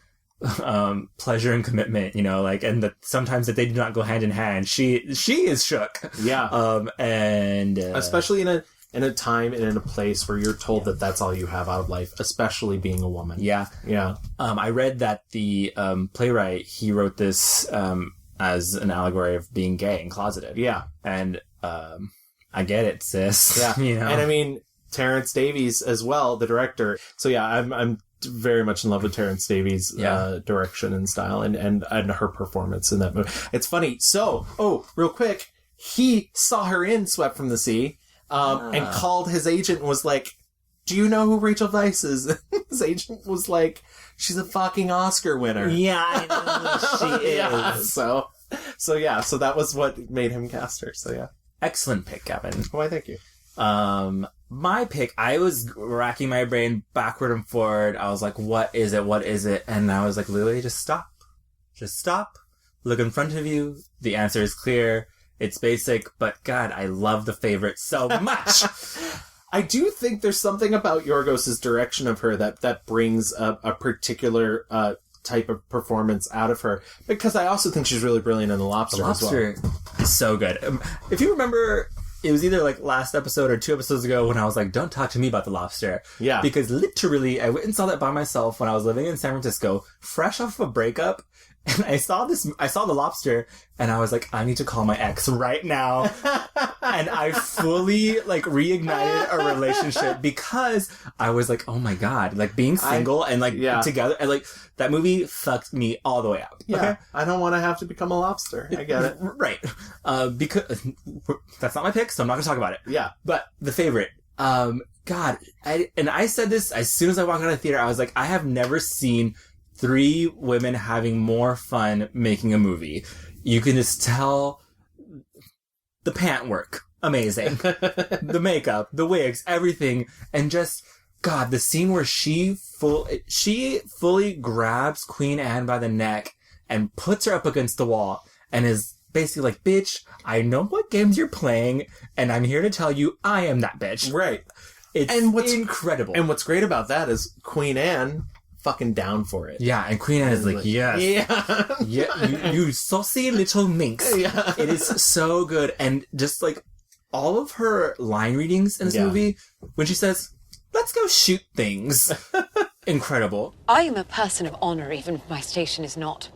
pleasure and commitment, you know, like, and that sometimes that they do not go hand in hand. She is shook. Yeah. And especially in a time and in a place where you're told that that's all you have out of life, especially being a woman. Yeah. Yeah. I read that the playwright, he wrote this as an allegory of being gay and closeted. Yeah. And I get it, sis. Yeah. You know? And I mean, Terrence Davies as well, the director. So yeah, I'm very much in love with Terrence Davies' direction and style and her performance in that movie. It's funny. So, real quick, he saw her in Swept from the Sea. And called his agent and was like, do you know who Rachel Weisz is? His agent was like, she's a fucking Oscar winner. Yeah, I know she is. Yeah, so that was what made him cast her. So yeah. Excellent pick, Gavin. Why, thank you. My pick, I was racking my brain backward and forward. I was like, what is it? And I was like, Louie, just stop. Look in front of you. The answer is clear. It's basic, but God, I love The Favorite so much. I do think there's something about Yorgos's direction of her that brings a particular type of performance out of her, because I also think she's really brilliant in The Lobster. The Lobster as well. is so good. If you remember, it was either like last episode or 2 episodes ago when I was like, don't talk to me about The Lobster. Yeah. Because literally, I went and saw that by myself when I was living in San Francisco, fresh off a breakup. And I saw The Lobster, and I was like, I need to call my ex right now. And I fully, like, reignited a relationship because I was like, oh my God, like, being single and, like, together. And, like, that movie fucked me all the way up. Yeah. Okay? I don't want to have to become a lobster. I get it. Right. Because that's not my pick, so I'm not going to talk about it. Yeah. But The Favorite. God. I said this as soon as I walked out of the theater. I was like, I have never seen 3 women having more fun making a movie. You can just tell the pant work. Amazing. The makeup, the wigs, everything. And just, God, the scene where she fully grabs Queen Anne by the neck and puts her up against the wall and is basically like, bitch, I know what games you're playing and I'm here to tell you I am that bitch. Right. It's incredible. And what's great about that is Queen Anne fucking down for it. Yeah, and Queen Anne is like, yes. Yeah. Yeah, you saucy little minx. Yeah. It is so good. And just like all of her line readings in this movie, when she says, let's go shoot things. Incredible. I am a person of honor, even if my station is not.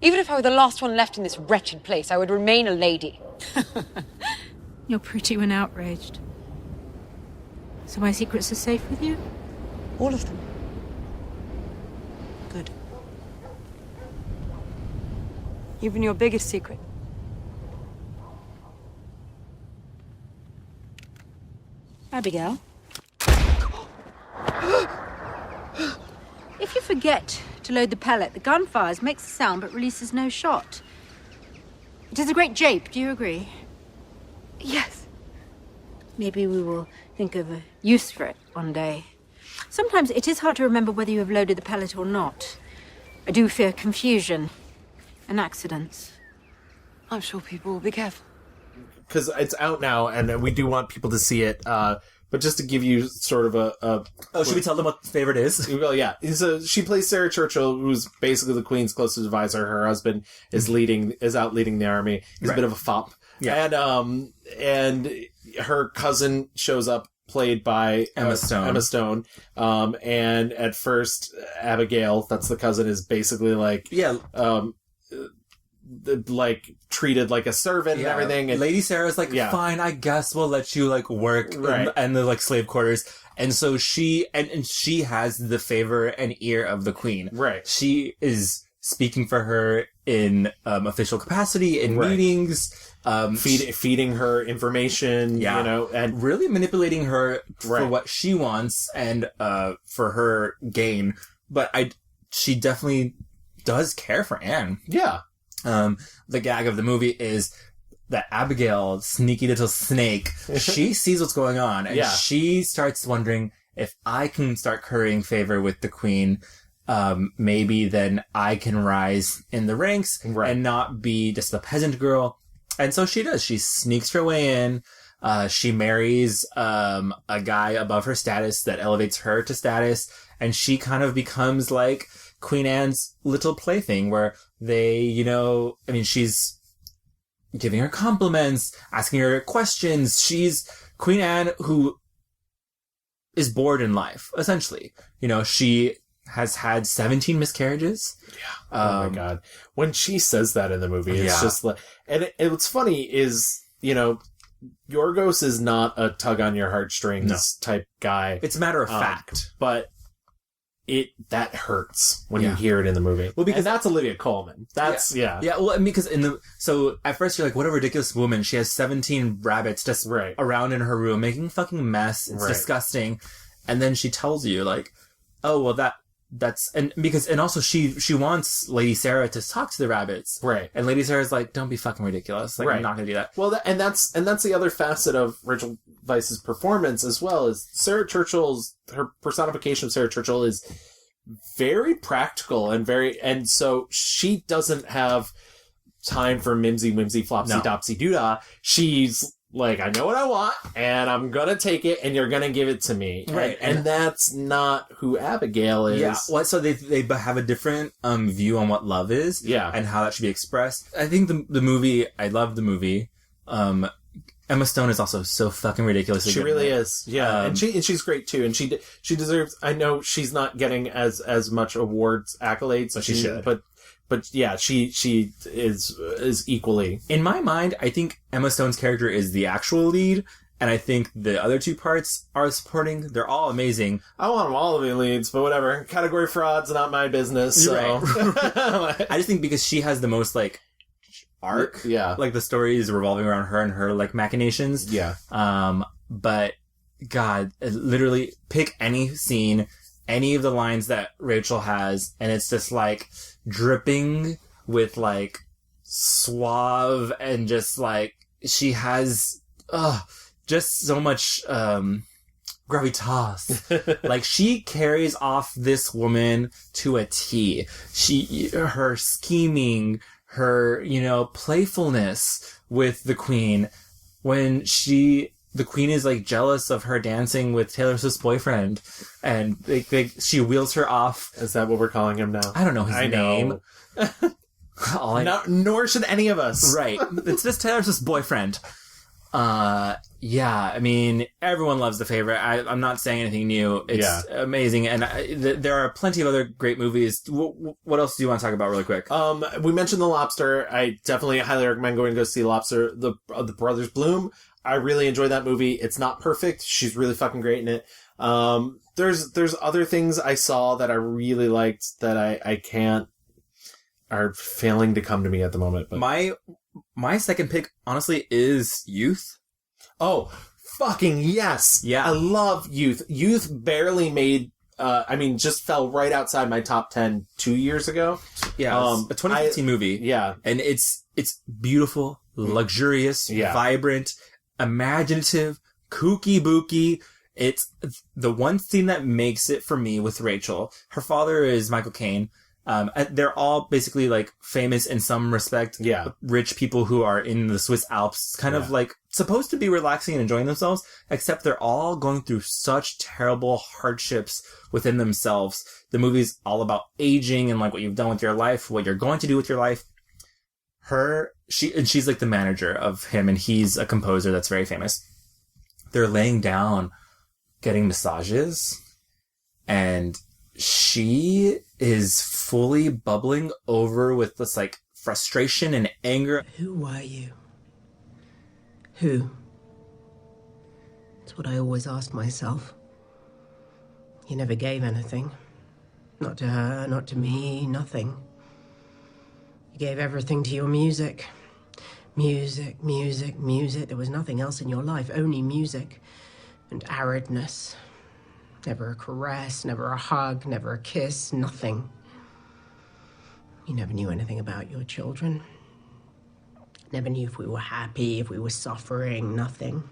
Even if I were the last one left in this wretched place, I would remain a lady. You're pretty when outraged. So my secrets are safe with you? All of them. Good. Even your biggest secret. Abigail? If you forget to load the pellet, the gun fires, makes a sound, but releases no shot. It is a great jape, do you agree? Yes. Maybe we will think of a use for it one day. Sometimes it is hard to remember whether you have loaded the pellet or not. I do fear confusion and accidents. I'm sure people will be careful. Because it's out now, and we do want people to see it. But just to give you sort of a should we tell them what the favorite is? Well, yeah. She plays Sarah Churchill, who's basically the Queen's closest advisor. Her husband is out leading the army. He's a bit of a fop. Yeah. And her cousin shows up, played by Emma Stone. And at first, Abigail, that's the cousin, is basically like, like treated like a servant and everything. And Lady Sarah's like, fine, I guess we'll let you like work in the like slave quarters. And so she has the favor and ear of the Queen. Right. She is speaking for her in official capacity, in meetings, feeding her information, and really manipulating her for what she wants and for her gain. But she definitely does care for Anne. Yeah. The gag of the movie is that Abigail, sneaky little snake, she sees what's going on, and she starts wondering, if I can start currying favor with the Queen, maybe then I can rise in the ranks and not be just a peasant girl. And so she does. She sneaks her way in. She marries a guy above her status that elevates her to status, and she kind of becomes like Queen Anne's little plaything, where they, she's giving her compliments, asking her questions. She's Queen Anne, who is bored in life, essentially. She has had 17 miscarriages. Yeah. Oh my God. When she says that in the movie, it's just like, and what's funny is, Yorgos is not a tug on your heartstrings type guy. It's a matter of fact. But that hurts when you hear it in the movie. Well, because that's Olivia Colman. That's well, because so at first you're like, what a ridiculous woman. She has 17 rabbits just around in her room making a fucking mess. It's disgusting. And then she tells you like, oh well, and also she wants Lady Sarah to talk to the rabbits. Right. And Lady Sarah's like, don't be fucking ridiculous. Like, I'm not gonna do that. Well, and that's the other facet of Rachel Weisz's performance as well, is her personification of Sarah Churchill is very practical and so she doesn't have time for mimsy whimsy flopsy dopsy doodah. She's like, I know what I want, and I'm gonna take it, and you're gonna give it to me. Right. And that's not who Abigail is. Yeah. Well, so they have a different view on what love is. Yeah. And how that should be expressed. I think the movie, I love the movie. Emma Stone is also so fucking ridiculous. She really is. Yeah. And she's great too. And she deserves, I know she's not getting as much awards accolades. But she should. But yeah, she is equally. In my mind, I think Emma Stone's character is the actual lead, and I think the other two parts are supporting. They're all amazing. I want them all to be leads, but whatever. Category fraud's not my business. So. Right. I just think because she has the most like arc. Yeah. Like the story is revolving around her and her like machinations. Yeah. But God, literally pick any scene, any of the lines that Rachel has, and it's just like dripping with like suave and just like she has just so much gravitas. Like she carries off this woman to a T. Her scheming, her playfulness with the Queen, when the Queen is like jealous of her dancing with Taylor Swift's boyfriend, and she wheels her off. Is that what we're calling him now? I don't know his name. Nor should any of us. Right. It's just Taylor Swift's boyfriend. Yeah, I mean, everyone loves The Favorite. I'm not saying anything new. It's amazing. And there are plenty of other great movies. What else do you want to talk about really quick? We mentioned The Lobster. I definitely highly recommend going to go see Lobster, the Brothers Bloom. I really enjoyed that movie. It's not perfect. She's really fucking great in it. There's other things I saw that I really liked that I can't, are failing to come to me at the moment. But my second pick, honestly, is Youth. Oh, fucking yes. Yeah. I love Youth. Youth barely made, just fell right outside my top 10 2 years ago. Yeah. It's a 2015 movie. Yeah. And it's beautiful, luxurious, vibrant, imaginative, kooky booky. It's the one thing that makes it for me with Rachel. Her father is Michael Caine. They're all basically like famous in some respect. Yeah. Rich people who are in the Swiss Alps, kind of like supposed to be relaxing and enjoying themselves, except they're all going through such terrible hardships within themselves. The movie's all about aging and like what you've done with your life, what you're going to do with your life. She's like the manager of him, and he's a composer that's very famous. They're laying down, getting massages, and she is fully bubbling over with this like frustration and anger. Who are you? Who? That's what I always asked myself. You never gave anything. Not to her, not to me, nothing. You gave everything to your music. Music, music, music. There was nothing else in your life, only music and aridness. Never a caress, never a hug, never a kiss, nothing. You never knew anything about your children. Never knew if we were happy, if we were suffering, nothing.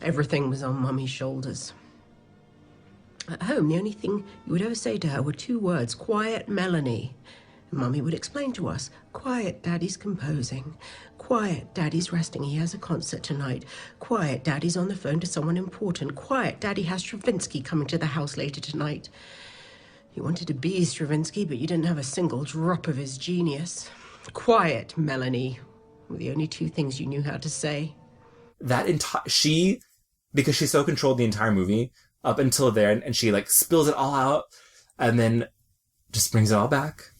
Everything was on Mummy's shoulders. At home, the only thing you would ever say to her were 2 words, quiet Melanie. And Mummy would explain to us, quiet, Daddy's composing. Quiet, Daddy's resting, he has a concert tonight. Quiet, Daddy's on the phone to someone important. Quiet, Daddy has Stravinsky coming to the house later tonight. You wanted to be Stravinsky, but you didn't have a single drop of his genius. Quiet, Melanie, were the only 2 things you knew how to say. Because she so controlled the entire movie up until there, and she like spills it all out, and then just brings it all back.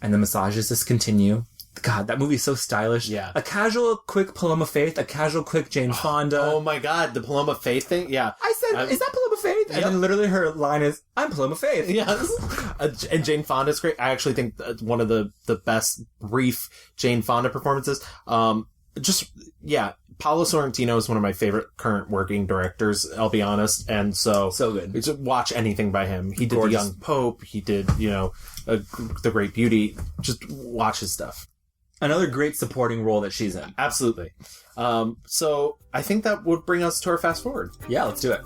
And the massages just continue. God, that movie's so stylish. Yeah. A casual, quick Paloma Faith, a casual, quick Jane Fonda. Oh my God, the Paloma Faith thing? Yeah. I said, is that Paloma Faith? And then literally her line is, I'm Paloma Faith. Yes. And Jane Fonda's great. I actually think that's one of the best brief Jane Fonda performances. Paolo Sorrentino is one of my favorite current working directors, I'll be honest. And so good. Just watch anything by him. He did Gorgeous. The Young Pope. He did, The Great Beauty. Just watch his stuff. Another great supporting role that she's in. Absolutely. So I think that would bring us to our fast forward. Yeah, let's do it.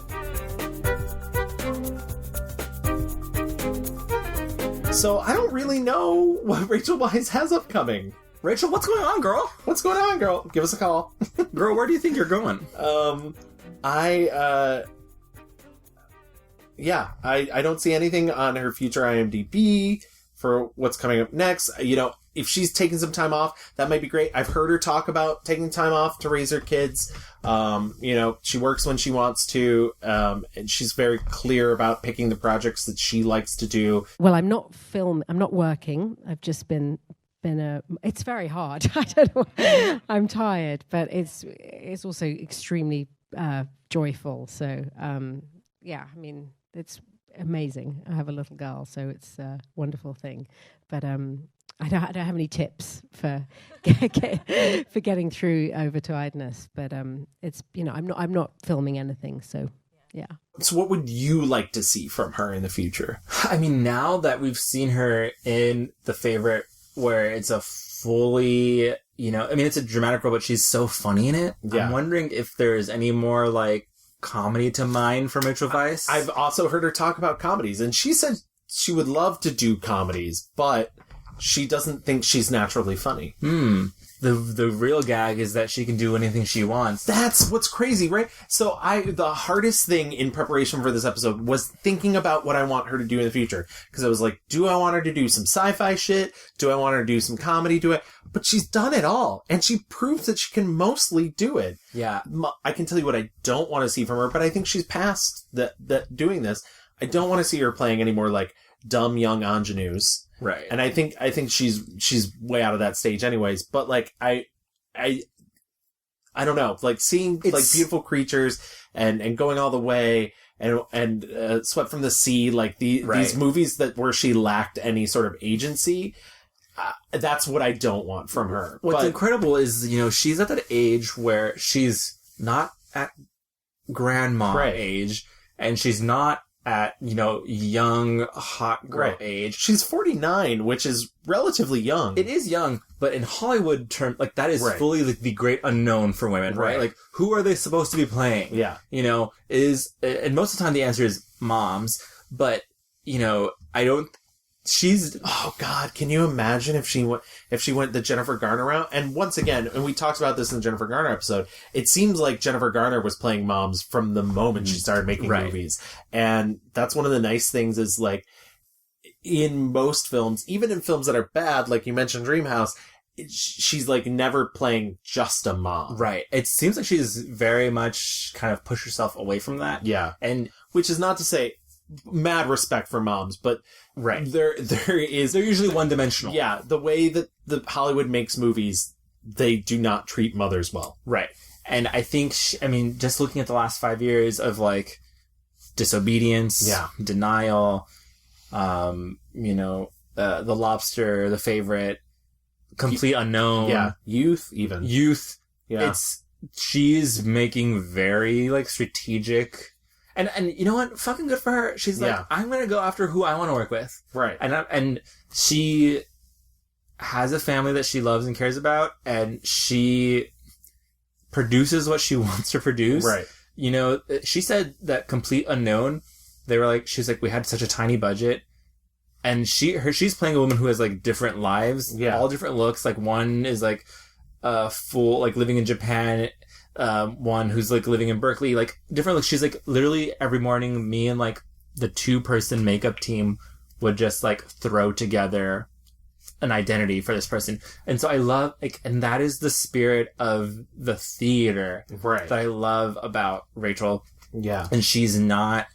So I don't really know what Rachel Weisz has upcoming. Rachel, what's going on, girl? What's going on, girl? Give us a call. Girl, where do you think you're going? I don't see anything on her future IMDb for what's coming up next. If she's taking some time off, that might be great. I've heard her talk about taking time off to raise her kids. She works when she wants to, and she's very clear about picking the projects that she likes to do. Well, I'm not working. I've just been it's very hard. I don't know. I'm tired, but it's also extremely joyful. So it's amazing. I have a little girl, so it's a wonderful thing. But I don't have any tips for getting through over-tiredness. But it's I'm not filming anything. So yeah. So what would you like to see from her in the future? I mean, now that we've seen her in The Favorite, where it's a fully, it's a dramatic role, but she's so funny in it. Yeah. I'm wondering if there's any more like comedy to mine from Rachel Weisz. I've also heard her talk about comedies, and she said she would love to do comedies, but she doesn't think she's naturally funny. The real gag is that she can do anything she wants. That's what's crazy, right? So the hardest thing in preparation for this episode was thinking about what I want her to do in the future. Because I was like, do I want her to do some sci-fi shit? Do I want her to do some comedy? But she's done it all. And she proves that she can mostly do it. Yeah. I can tell you what I don't want to see from her, but I think she's past that doing this. I don't want to see her playing any more like dumb young ingenues. Right. And I think she's way out of that stage anyways, but like I don't know, like seeing like Beautiful Creatures and Going All the Way and Swept from the Sea, like these movies where she lacked any sort of agency. That's what I don't want from her. What's incredible is, she's at that age where she's not at grandma age, and she's not at, young, hot girl age. She's 49, which is relatively young. It is young, but in Hollywood terms, like, that is fully like the great unknown for women, right? Like, who are they supposed to be playing? Yeah. And most of the time the answer is moms, but, I don't oh God, can you imagine if she went the Jennifer Garner route? And once again, and we talked about this in the Jennifer Garner episode, it seems like Jennifer Garner was playing moms from the moment she started making movies. And that's one of the nice things is like, in most films, even in films that are bad, like you mentioned Dreamhouse, she's like never playing just a mom. Right. It seems like she's very much kind of pushed herself away from that. Yeah. And which is not to say mad respect for moms, but they're usually one-dimensional. Yeah. The way that the Hollywood makes movies, they do not treat mothers well. Right. And I think, just looking at the last 5 years of like Disobedience, Denial, The Lobster, The Favorite, Complete Unknown. Yeah. Youth. Yeah. She's making very like strategic and you know what? Fucking good for her. She's like, I'm going to go after who I want to work with. Right. And she has a family that she loves and cares about, and she produces what she wants to produce. Right. She said that Complete Unknown, she's like, we had such a tiny budget. And she's playing a woman who has like different lives, all different looks. Like one is like full, like living in Japan. One who's like living in Berkeley, like different looks. She's like literally every morning, me and like the 2-person makeup team would just like throw together an identity for this person. And so I love and that is the spirit of the theater that I love about Rachel. Yeah. And she's not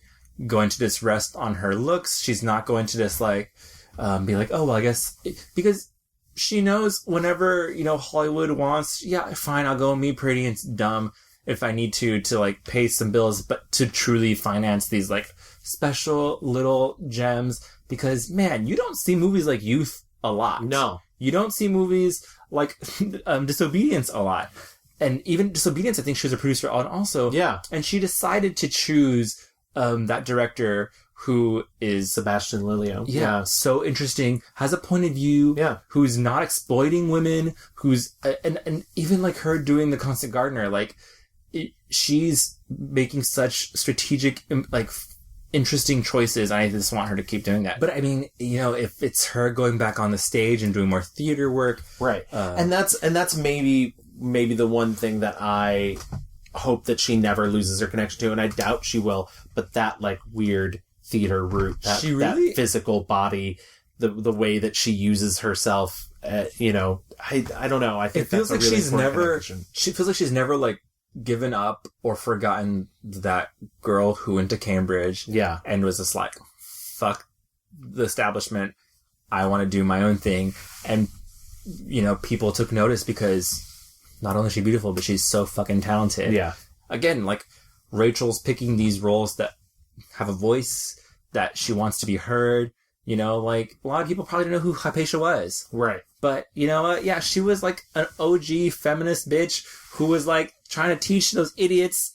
going to just rest on her looks. She's not going to just like be like, oh well, I guess because she knows whenever Hollywood wants, fine, I'll go me pretty and dumb if I need to like pay some bills, but to truly finance these like special little gems, because man, you don't see movies like Youth a lot. No, you don't see movies like Disobedience a lot. And even Disobedience, I think she was a producer on also. Yeah, and she decided to choose that director who is Sebastian Lelio. Yeah, so interesting. Has a point of view. Yeah, who's not exploiting women. Who's and even like her doing The Constant Gardener, like she's making such strategic, like interesting choices. I just want her to keep doing that. But I mean, if it's her going back on the stage and doing more theater work, right? And that's maybe the one thing that I hope that she never loses her connection to, and I doubt she will, but that like weird theater route, that physical body, the way that she uses herself, I don't know. I think it feels that's like a really she's never connection. she feels like she's never like given up or forgotten that girl who went to Cambridge and was just like, fuck the establishment, I want to do my own thing. And people took notice because not only is she beautiful, but she's so fucking talented. Yeah. Again, like, Rachel's picking these roles that have a voice, that she wants to be heard. Like, a lot of people probably don't know who Hypatia was. Right. But, yeah, she was, like, an OG feminist bitch who was, like, trying to teach those idiots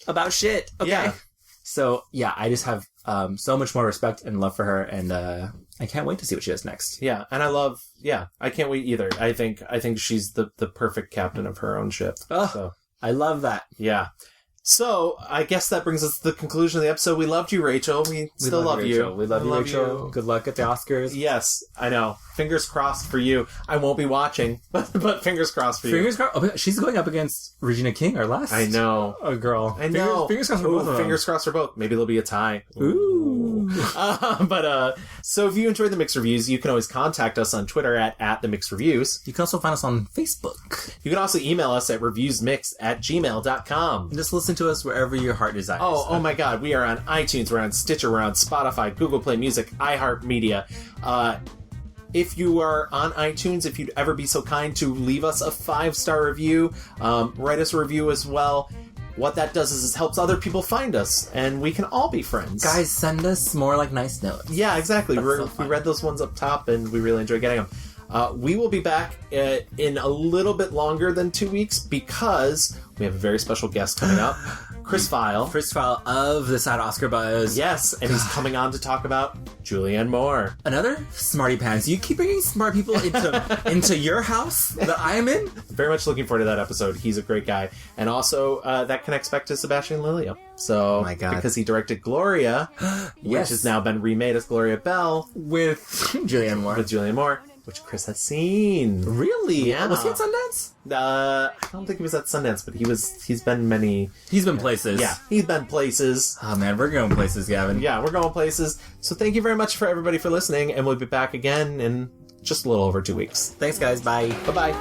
about shit. Okay? Yeah. So, yeah, I just have so much more respect and love for her, and I can't wait to see what she does next. Yeah, and I can't wait either. I think she's the perfect captain of her own ship. Oh, so. I love that. Yeah. So, I guess that brings us to the conclusion of the episode. We loved you, Rachel. We still love you. We love you, Rachel. Good luck at the Oscars. Yes, I know. Fingers crossed for you. I won't be watching, but fingers crossed for you. Fingers crossed. Oh, she's going up against Regina King, our last. I know. Girl. I know. Fingers crossed for both of them. Fingers crossed for both. Maybe there'll be a tie. Ooh. So if you enjoyed the Mixed Reviews, you can always contact us on Twitter at The Mixed Reviews. You can also find us on Facebook. You can also email us at reviewsmix@gmail.com. And just listen to us wherever your heart desires. Oh my God. We are on iTunes, we're on Stitcher, we're on Spotify, Google Play Music, iHeartMedia. If you are on iTunes, if you'd ever be so kind to leave us a 5-star review, write us a review as well. What that does is it helps other people find us, and we can all be friends. Guys, send us more like nice notes. Yeah, exactly. We read those ones up top, and we really enjoy getting them. We will be back in a little bit longer than 2 weeks because we have a very special guest coming up. Chris File. Chris File of the Sad Oscar Buzz. Yes, and he's coming on to talk about Julianne Moore. Another smarty pants. You keep bringing smart people into your house that I am in? Very much looking forward to that episode. He's a great guy. And also, that connects back to Sebastian Lelio. So, oh my God. Because he directed Gloria, which has now been remade as Gloria Bell. With Julianne Moore. With Julianne Moore, which Chris has seen. Really? Yeah. Was he at Sundance? I don't think he was at Sundance, but he's been many... He's been places. Yeah, he's been places. Oh man, we're going places, Gavin. Yeah, we're going places. So thank you very much for everybody for listening, and we'll be back again in just a little over 2 weeks. Thanks, guys. Bye. Bye-bye.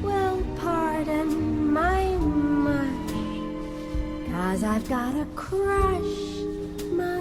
Well, pardon my money, 'cause I've got a crush, my